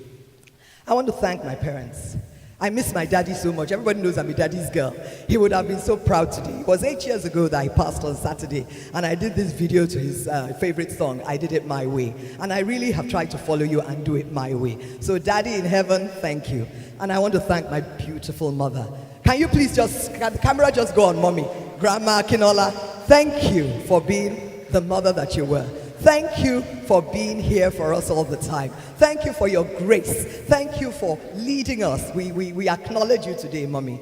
I want to thank my parents. I miss my daddy so much. Everybody knows I'm a daddy's girl. He would have been so proud today. It was 8 years ago that he passed on Saturday, and I did this video to his favorite song, I Did It My Way. And I really have tried to follow you and do it my way. So Daddy in heaven, thank you. And I want to thank my beautiful mother. Can you please can the camera just go on, Mommy? Grandma Kinola, thank you for being the mother that you were. Thank you for being here for us all the time. Thank you for your grace. Thank you for leading us. We acknowledge you today, Mommy.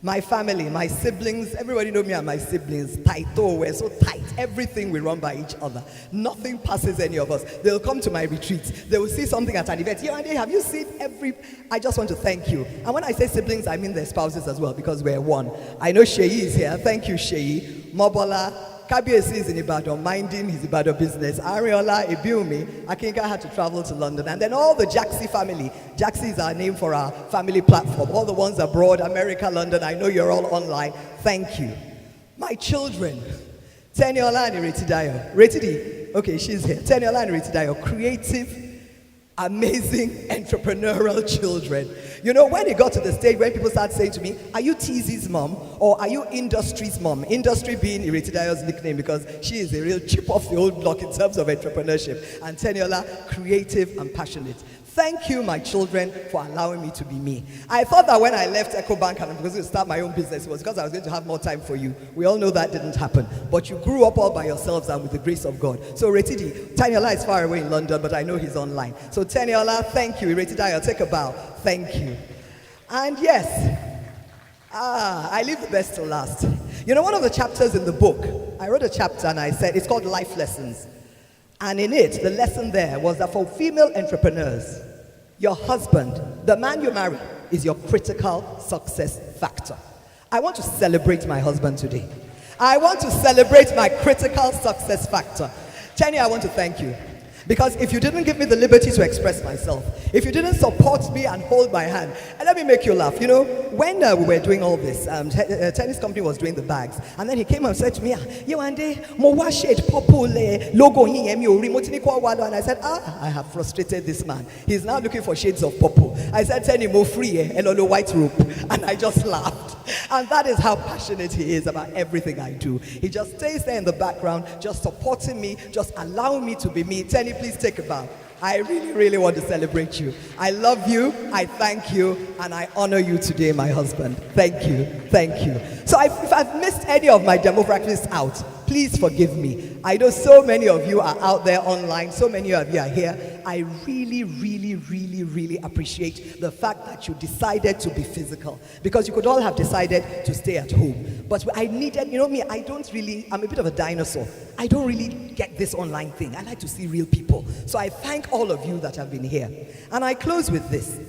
My family, my siblings, everybody know me and my siblings. Taito, we're so tight. Everything we run by each other. Nothing passes any of us. They'll come to my retreats. They will see something at an event. Yewande, have you seen I just want to thank you. And when I say siblings, I mean their spouses as well, because we're one. I know Sheyi is here. Thank you, Sheyi. Mobola. Kabiesi is in Ibadan, minding his Ibadan business. Ariola, Ibiumi, Akinka had to travel to London. And then all the Jaxi family. Jaxi is our name for our family platform. All the ones abroad, America, London, I know you're all online. Thank you. My children, Teniola and Retidayo. Retidi, okay, she's here. Teniola and Retidayo, creative, amazing, entrepreneurial children. You know, when it got to the stage when people started saying to me, are you TZ's mom or are you Industry's mom? Industry being Iretidayo's nickname because she is a real chip off the old block in terms of entrepreneurship. And Teniola, creative and passionate. Thank you, my children, for allowing me to be me. I thought that when I left EcoBank and I was going to start my own business, it was because I was going to have more time for you. We all know that didn't happen. But you grew up all by yourselves and with the grace of God. So Retidi, Teniola is far away in London, but I know he's online. So Teniola, thank you. Retidayo, take a bow. Thank you. And yes, I leave the best till last. You know, one of the chapters in the book, I wrote a chapter and I said, it's called Life Lessons. And in it, the lesson there was that for female entrepreneurs, your husband, the man you marry, is your critical success factor. I want to celebrate my husband today. I want to celebrate my critical success factor. Chenny, I want to thank you. Because if you didn't give me the liberty to express myself, if you didn't support me and hold my hand, and let me make you laugh. You know, when we were doing all this, tennis company was doing the bags, and then he came and said to me, Yewande, mo wa shade purple logo and I said, I have frustrated this man. He's now looking for shades of purple. I said, tell him more free, and white rope, and I just laughed. And that is how passionate he is about everything I do. He just stays there in the background, just supporting me, just allowing me to be me. Tenny, please take a bow. I really, really want to celebrate you. I love you, I thank you, and I honor you today, my husband. Thank you, thank you. So if I've missed any of my demographics out, please forgive me. I know so many of you are out there online, so many of you are here. I really, really, really, really appreciate the fact that you decided to be physical, because you could all have decided to stay at home. But I needed, you know me, I'm a bit of a dinosaur. I don't really get this online thing. I like to see real people. So I thank all of you that have been here. And I close with this.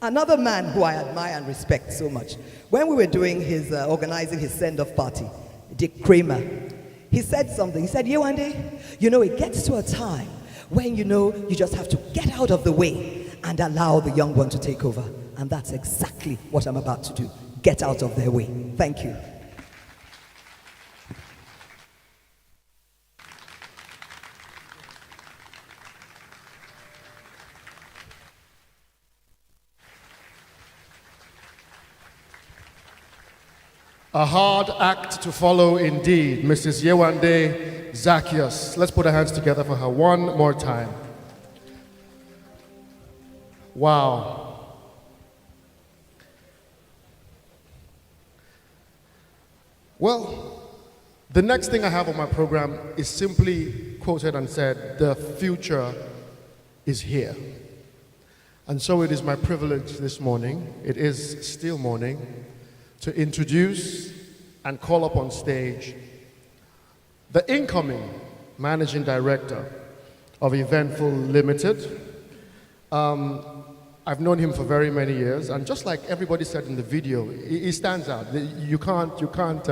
Another man who I admire and respect so much. When we were doing his, organizing his send-off party, Dick Kramer, he said something. He said, Yewande, you know, it gets to a time when you know you just have to get out of the way and allow the young one to take over. And that's exactly what I'm about to do. Get out of their way. Thank you. A hard act to follow indeed, Mrs. Yewande Zacchaeus. Let's put our hands together for her one more time. Wow. Well, the next thing I have on my program is simply quoted and said, the future is here. And so it is my privilege this morning, it is still morning, to introduce and call up on stage the incoming Managing Director of Eventful Limited. I've known him for very many years, and just like everybody said in the video, he stands out. You can't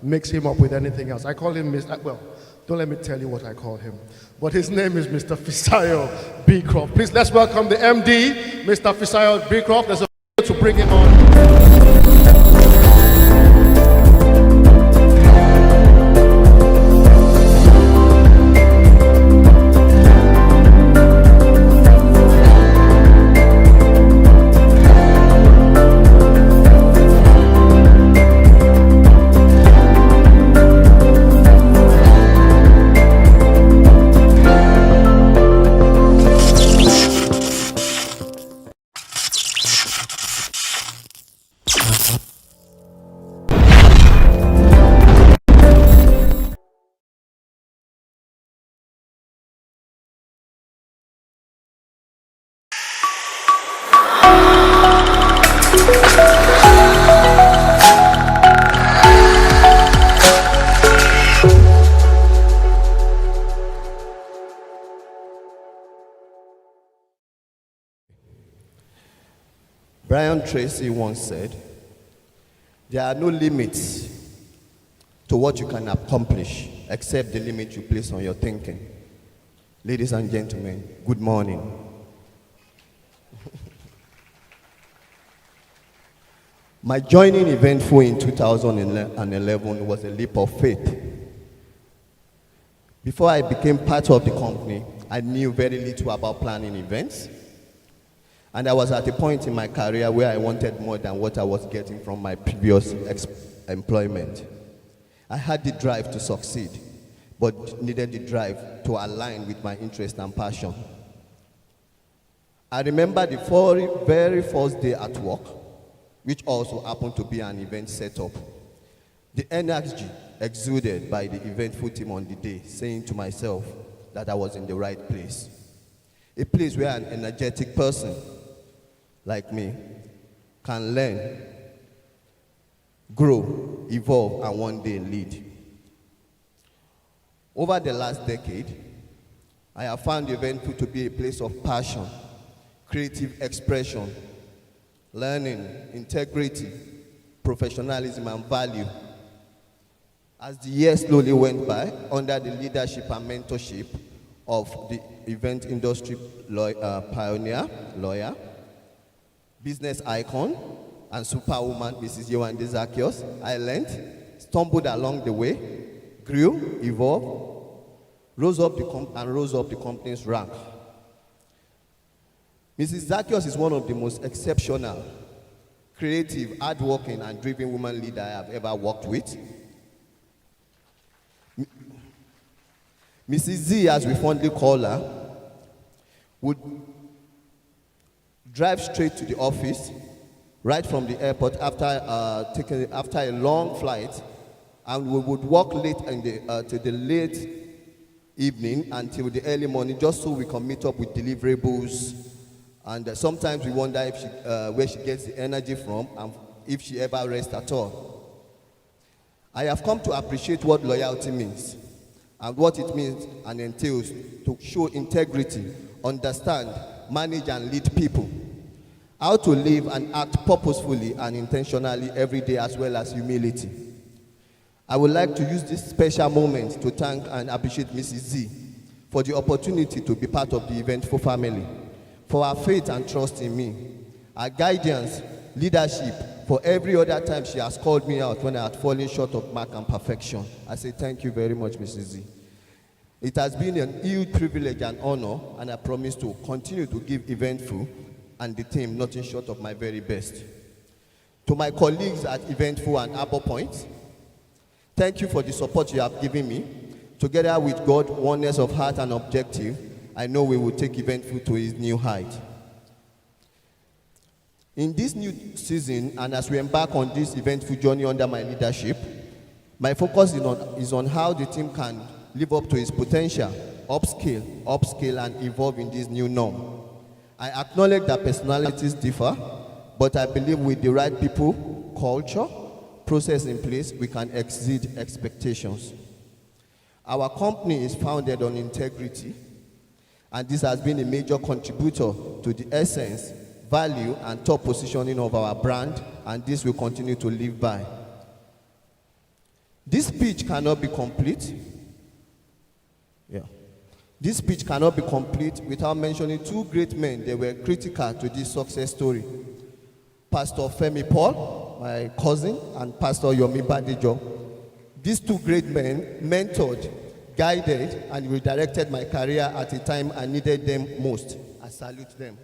mix him up with anything else. I call him Mr. Well, don't let me tell you what I call him, but his name is Mr. Fisayo Beecroft. Please let's welcome the MD, Mr. Fisayo Beecroft. There's a to bring him on. Brian Tracy once said, there are no limits to what you can accomplish except the limit you place on your thinking. Ladies and gentlemen, good morning. My joining Eventful in 2011 was a leap of faith. Before I became part of the company, I knew very little about planning events. And I was at a point in my career where I wanted more than what I was getting from my previous employment. I had the drive to succeed, but needed the drive to align with my interest and passion. I remember the very first day at work, which also happened to be an event setup. The energy exuded by the Eventful team on the day, saying to myself that I was in the right place. A place where an energetic person like me can learn, grow, evolve, and one day lead. Over the last decade, I have found Eventful to be a place of passion, creative expression, learning, integrity, professionalism, and value. As the years slowly went by, under the leadership and mentorship of the event industry pioneer, lawyer, business icon, and superwoman, Mrs. Yewande Zacchaeus, I learned, stumbled along the way, grew, evolved, rose up the company's rank. Mrs. Zacchaeus is one of the most exceptional, creative, hardworking, and driven women leader I have ever worked with. Mrs. Z, as we fondly call her, would drive straight to the office, right from the airport after a long flight, and we would work late to the late evening until the early morning, just so we can meet up with deliverables. And sometimes we wonder if where she gets the energy from and if she ever rests at all. I have come to appreciate what loyalty means and what it means and entails to show integrity, understand, manage, and lead people. How to live and act purposefully and intentionally every day, as well as humility. I would like to use this special moment to thank and appreciate Mrs. Z for the opportunity to be part of the Eventful family, for her faith and trust in me, her guidance, leadership, for every other time she has called me out when I had fallen short of mark and perfection. I say thank you very much, Mrs. Z. It has been an huge privilege and honor, and I promise to continue to give Eventful and the team nothing short of my very best. To my colleagues at Eventful and Arbor Point, thank you for the support you have given me. Together with God, oneness of heart and objective, I know we will take Eventful to its new height. In this new season, and as we embark on this eventful journey under my leadership, my focus is on how the team can live up to its potential, upscale, and evolve in this new norm. I acknowledge that personalities differ, but I believe with the right people, culture, process in place, we can exceed expectations. Our company is founded on integrity, and this has been a major contributor to the essence, value, and top positioning of our brand, and this will continue to live by. This speech cannot be complete. This speech cannot be complete without mentioning two great men that were critical to this success story. Pastor Femi Paul, my cousin, and Pastor Yomi Badejo. These two great men mentored, guided, and redirected my career at a time I needed them most. I salute them.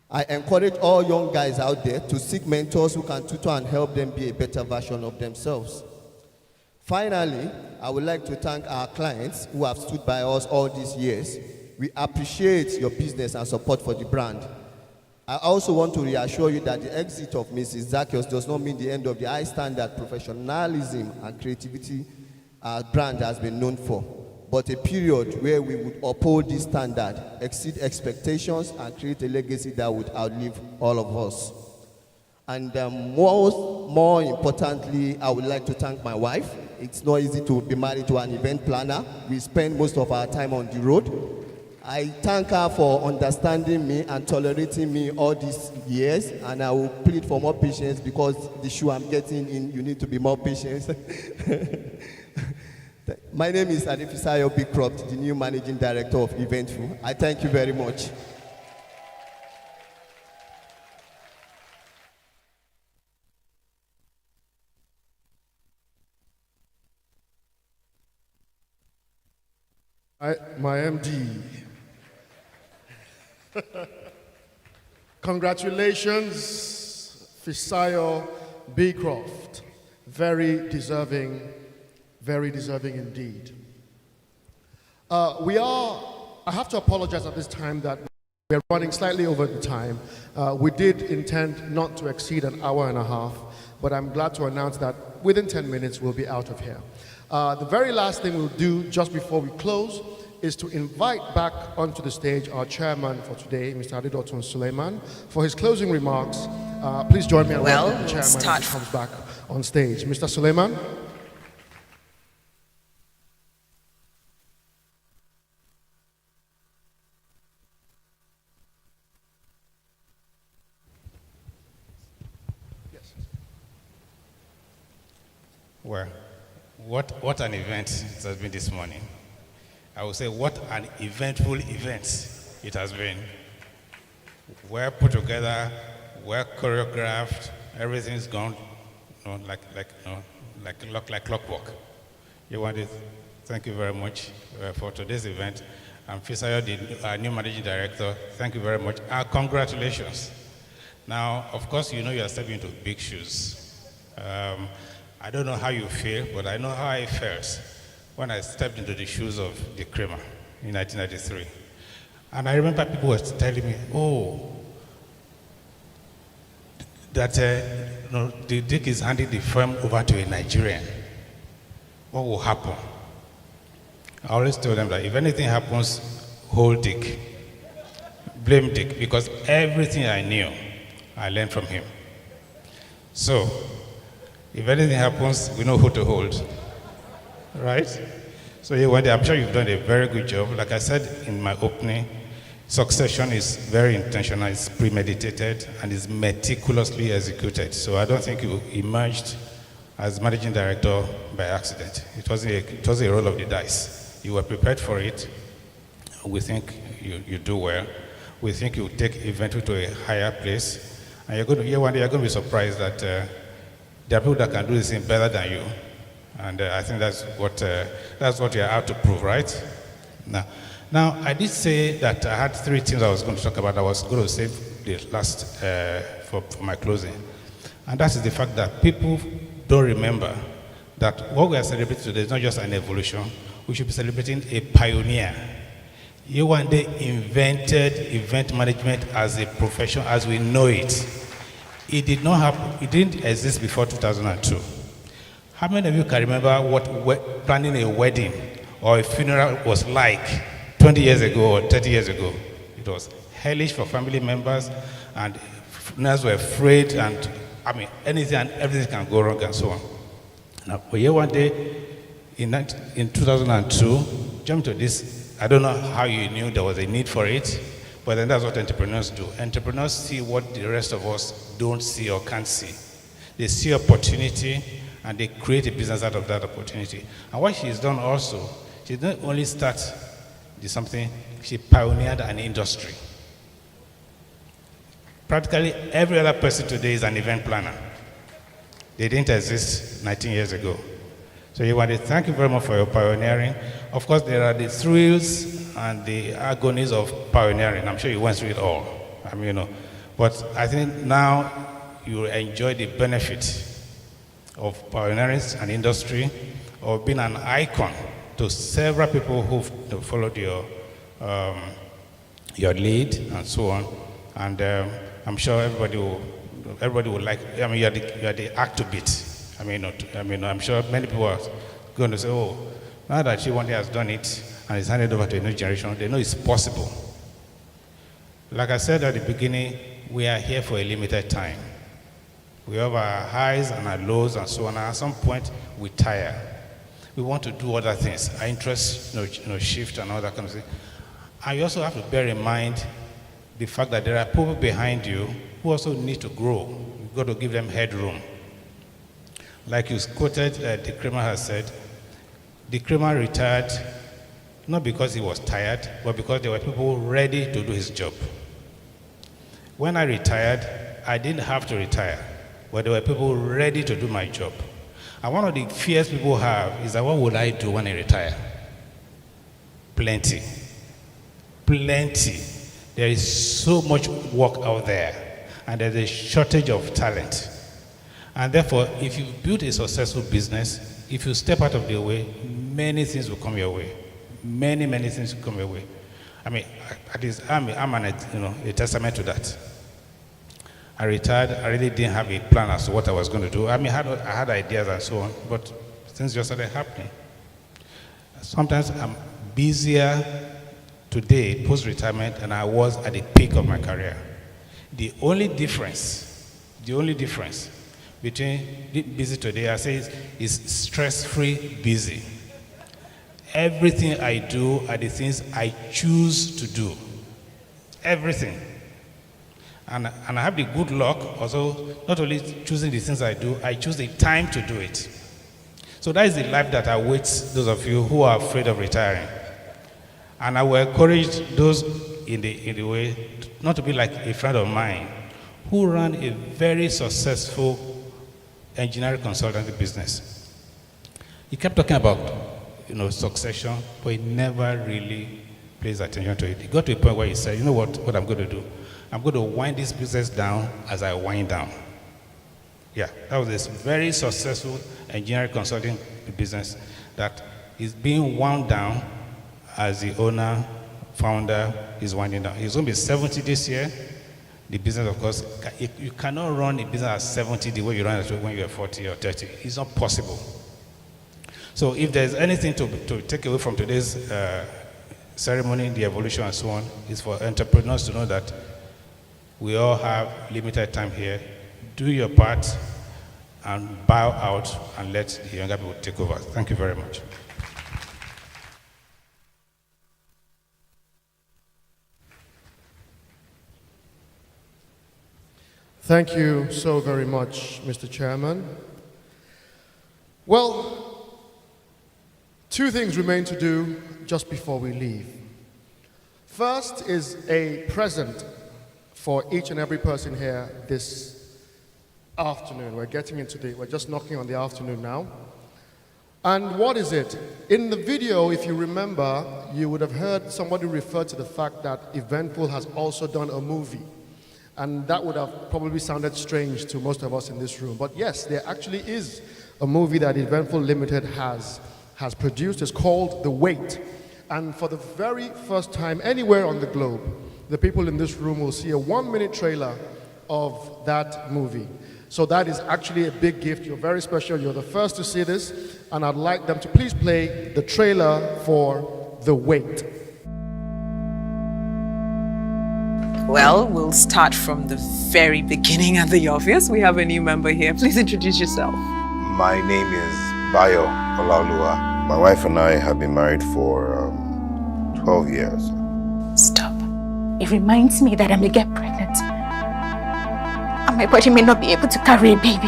I encourage all young guys out there to seek mentors who can tutor and help them be a better version of themselves. Finally, I would like to thank our clients who have stood by us all these years. We appreciate your business and support for the brand. I also want to reassure you that the exit of Mrs. Zacchaeus does not mean the end of the high standard professionalism and creativity our brand has been known for, but a period where we would uphold this standard, exceed expectations, and create a legacy that would outlive all of us. And more importantly, I would like to thank my wife. It's not easy to be married to an event planner. We spend most of our time on the road. I thank her for understanding me and tolerating me all these years, and I will plead for more patience because the shoe I'm getting in, you need to be more patient. My name is Adefisayo Bigcroft, the new Managing Director of Eventful. I thank you very much. My MD. Congratulations, Fisayo Bigcroft. Very deserving indeed. I have to apologize at this time that we're running slightly over the time. We did intend not to exceed an hour and a half, but I'm glad to announce that within 10 minutes we'll be out of here. The very last thing we'll do just before we close is to invite back onto the stage our chairman for today, Mr. Adedotun Suleiman, for his closing remarks. Please join me in welcoming the chairman as he comes back on stage. Mr. Suleiman. Well, what an event it has been this morning. I would say what an eventful event it has been. Well put together, well choreographed, everything's gone like clockwork. You want it? Thank you very much for today's event. I'm Fisayo, our new Managing Director. Thank you very much. Congratulations. Now, of course, you know you are stepping into big shoes. I don't know how you feel, but I know how I felt when I stepped into the shoes of the Kramer in 1993. And I remember people were telling me, that the Dick is handing the firm over to a Nigerian. What will happen? I always tell them that if anything happens, hold Dick. Blame Dick, because everything I knew, I learned from him. So, if anything happens, we know who to hold, right? So I'm sure you've done a very good job. Like I said in my opening, succession is very intentional, it's premeditated, and is meticulously executed. So I don't think you emerged as managing director by accident. It was a roll of the dice. You were prepared for it. We think you do well. We think you take Eventful to a higher place. And one day you're going to be surprised that there are people that can do this thing better than you. And I think that's what you're out to prove, right? Now, I did say that I had 3 things I was going to talk about. I was going to save the last for my closing. And that is the fact that people don't remember that what we are celebrating today is not just an evolution. We should be celebrating a pioneer. You one day invented event management as a profession as we know it. It did not happen. It didn't exist before 2002. How many of you can remember what planning a wedding or a funeral was like 20 years ago or 30 years ago? It was hellish for family members, and funerals were afraid, and anything and everything can go wrong and so on. Now, one day in 2002, jump to this. I don't know how you knew there was a need for it, but then that's what entrepreneurs do. Entrepreneurs see what the rest of us don't see or can't see. They see opportunity, and they create a business out of that opportunity. And what she's done also, she didn't only start something, she pioneered an industry. Practically every other person today is an event planner. They didn't exist 19 years ago. So you want to thank you very much for your pioneering. Of course, there are the thrills and the agonies of pioneering. I'm sure you went through it all. But I think now you enjoy the benefit of pioneering an industry, of being an icon to several people who've followed your lead and so on. And I'm sure everybody will like. You're the act to beat. I'm sure many people are going to say, "Oh, now that Chewande has done it and it's handed over to a new generation, they know it's possible." Like I said at the beginning, we are here for a limited time. We have our highs and our lows and so on. And at some point, we tire. We want to do other things. Our interests, shift and all that kind of thing. And you also have to bear in mind the fact that there are people behind you who also need to grow. You've got to give them headroom. Like you quoted, the Kramer has said, the Kramer retired not because he was tired, but because there were people ready to do his job. When I retired, I didn't have to retire, but there were people ready to do my job. And one of the fears people have is that what would I do when I retire? Plenty. There is so much work out there, and there's a shortage of talent. And therefore, if you build a successful business, if you step out of the way, many things will come your way. Many things will come your way. I'm a testament to that. I retired. I really didn't have a plan as to what I was going to do. I had ideas and so on, but things just started happening. Sometimes I'm busier today, post-retirement, than I was at the peak of my career. The only difference between busy today, I say, is stress-free busy. Everything I do are the things I choose to do. Everything. And I have the good luck also, not only choosing the things I do, I choose the time to do it. So that is the life that awaits those of you who are afraid of retiring. And I will encourage those in the way not to be like a friend of mine who ran a very successful engineering consultancy business. He kept talking about succession, but he never really pays attention to it. He got to a point where he said, you know what I'm going to do? I'm going to wind this business down as I wind down. Yeah, that was this very successful engineering consulting business that is being wound down as the owner, founder is winding down. He's going to be 70 this year. The business, of course, you cannot run a business at 70 the way you run it when you're 40 or 30. It's not possible. So if there's anything to take away from today's ceremony, the evolution and so on, is for entrepreneurs to know that we all have limited time here. Do your part and bow out and let the younger people take over. Thank you very much. Thank you so very much, Mr. Chairman. Well, Two things remain to do just before we leave. First is a present for each and every person here this afternoon. We're just knocking on the afternoon now. And what is it? In the video, if you remember, you would have heard somebody refer to the fact that Eventful has also done a movie. And that would have probably sounded strange to most of us in this room. But yes, there actually is a movie that Eventful Limited has produced. It's called The Wait. And for the very first time anywhere on the globe, the people in this room will see a 1-minute trailer of that movie. So that is actually a big gift. You're very special. You're the first to see this. And I'd like them to please play the trailer for The Wait. Well, we'll start from the very beginning and the obvious. We have a new member here. Please introduce yourself. My name is Bayo Olaoluwa. My wife and I have been married for 12 years. Stop. It reminds me that I may get pregnant. And my body may not be able to carry a baby.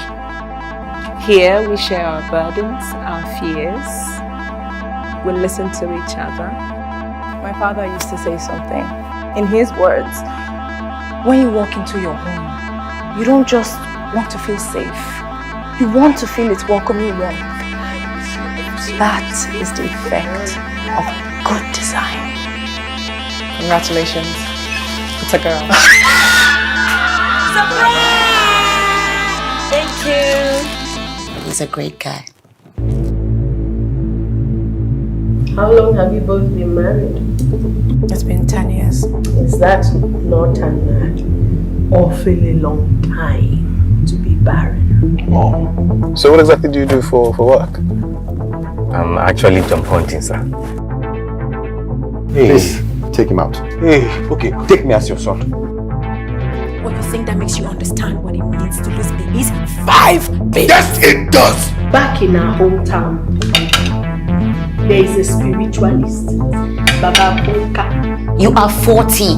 Here we share our burdens, our fears. We listen to each other. My father used to say something. In his words, when you walk into your home, you don't just want to feel safe. You want to feel its welcoming warmth. That is the effect of good design. Congratulations. It's a girl. Surprise! Thank you. He's a great guy. How long have you both been married? It's been 10 years. Is that not an awfully long time to be barren? Oh. So what exactly do you do for work? I'm actually jump hunting, sir. Hey. Please, take him out. Hey, okay, take me as your son. What you think that makes you understand what it means to lose babies? 5 babies! Yes, it does! Back in our hometown, there is a spiritualist, Baba Ponka. You are 40.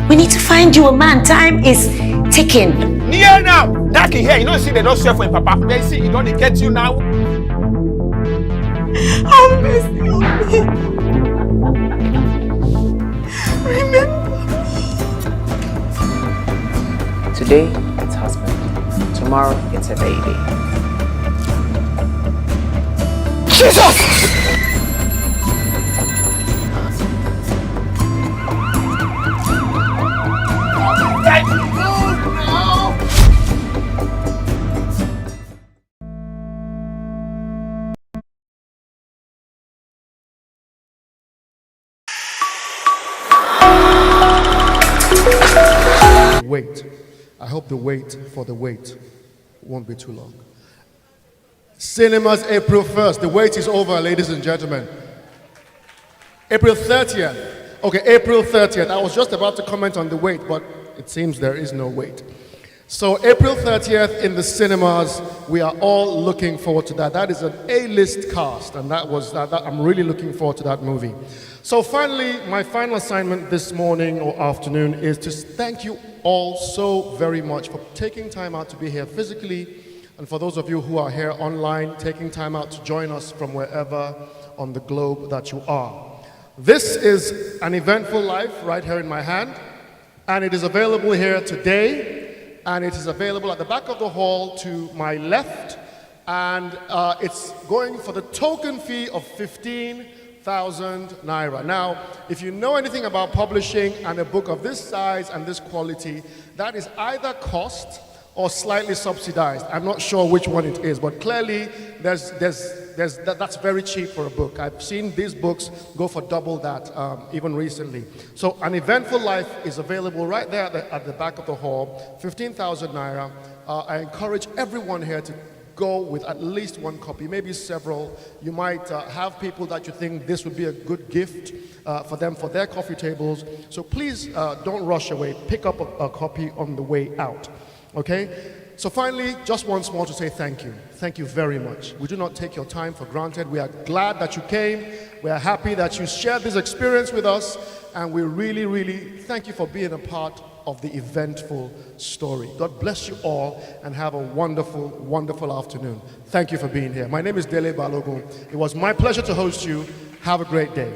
We need to find you a man. Time is ticking. Near now! Naki here, you don't see they don't swear for him, Papa. They see, you don't get you now. Have mercy on me. Remember me. Today, it's husband. Tomorrow, it's a baby. Jesus! Wait. I hope the wait for the wait won't be too long. Cinemas April 1st. The wait is over, ladies and gentlemen. April 30th. Okay, April 30th. I was just about to comment on the wait, but it seems there is no wait. So April 30th in the cinemas, we are all looking forward to that. That is an A-list cast, and I'm really looking forward to that movie. So finally, my final assignment this morning or afternoon is to thank you all so very much for taking time out to be here physically, and for those of you who are here online, taking time out to join us from wherever on the globe that you are. This is an eventful life right here in my hand, and it is available here today. And it is available at the back of the hall to my left, and it's going for the token fee of 15,000 naira. Now, if you know anything about publishing and a book of this size and this quality, that is either cost or slightly subsidized. I'm not sure which one it is, but clearly that's very cheap for a book. I've seen these books go for double that even recently. So An Eventful Life is available right there at the back of the hall, 15,000 naira. I encourage everyone here to go with at least one copy, maybe several. You might have people that you think this would be a good gift for them for their coffee tables. So please don't rush away. Pick up a copy on the way out. Okay? So finally, just once more to say thank you. Thank you very much. We do not take your time for granted. We are glad that you came. We are happy that you shared this experience with us. And we really, really thank you for being a part of the Eventful story. God bless you all and have a wonderful, wonderful afternoon. Thank you for being here. My name is Dele Balogun. It was my pleasure to host you. Have a great day.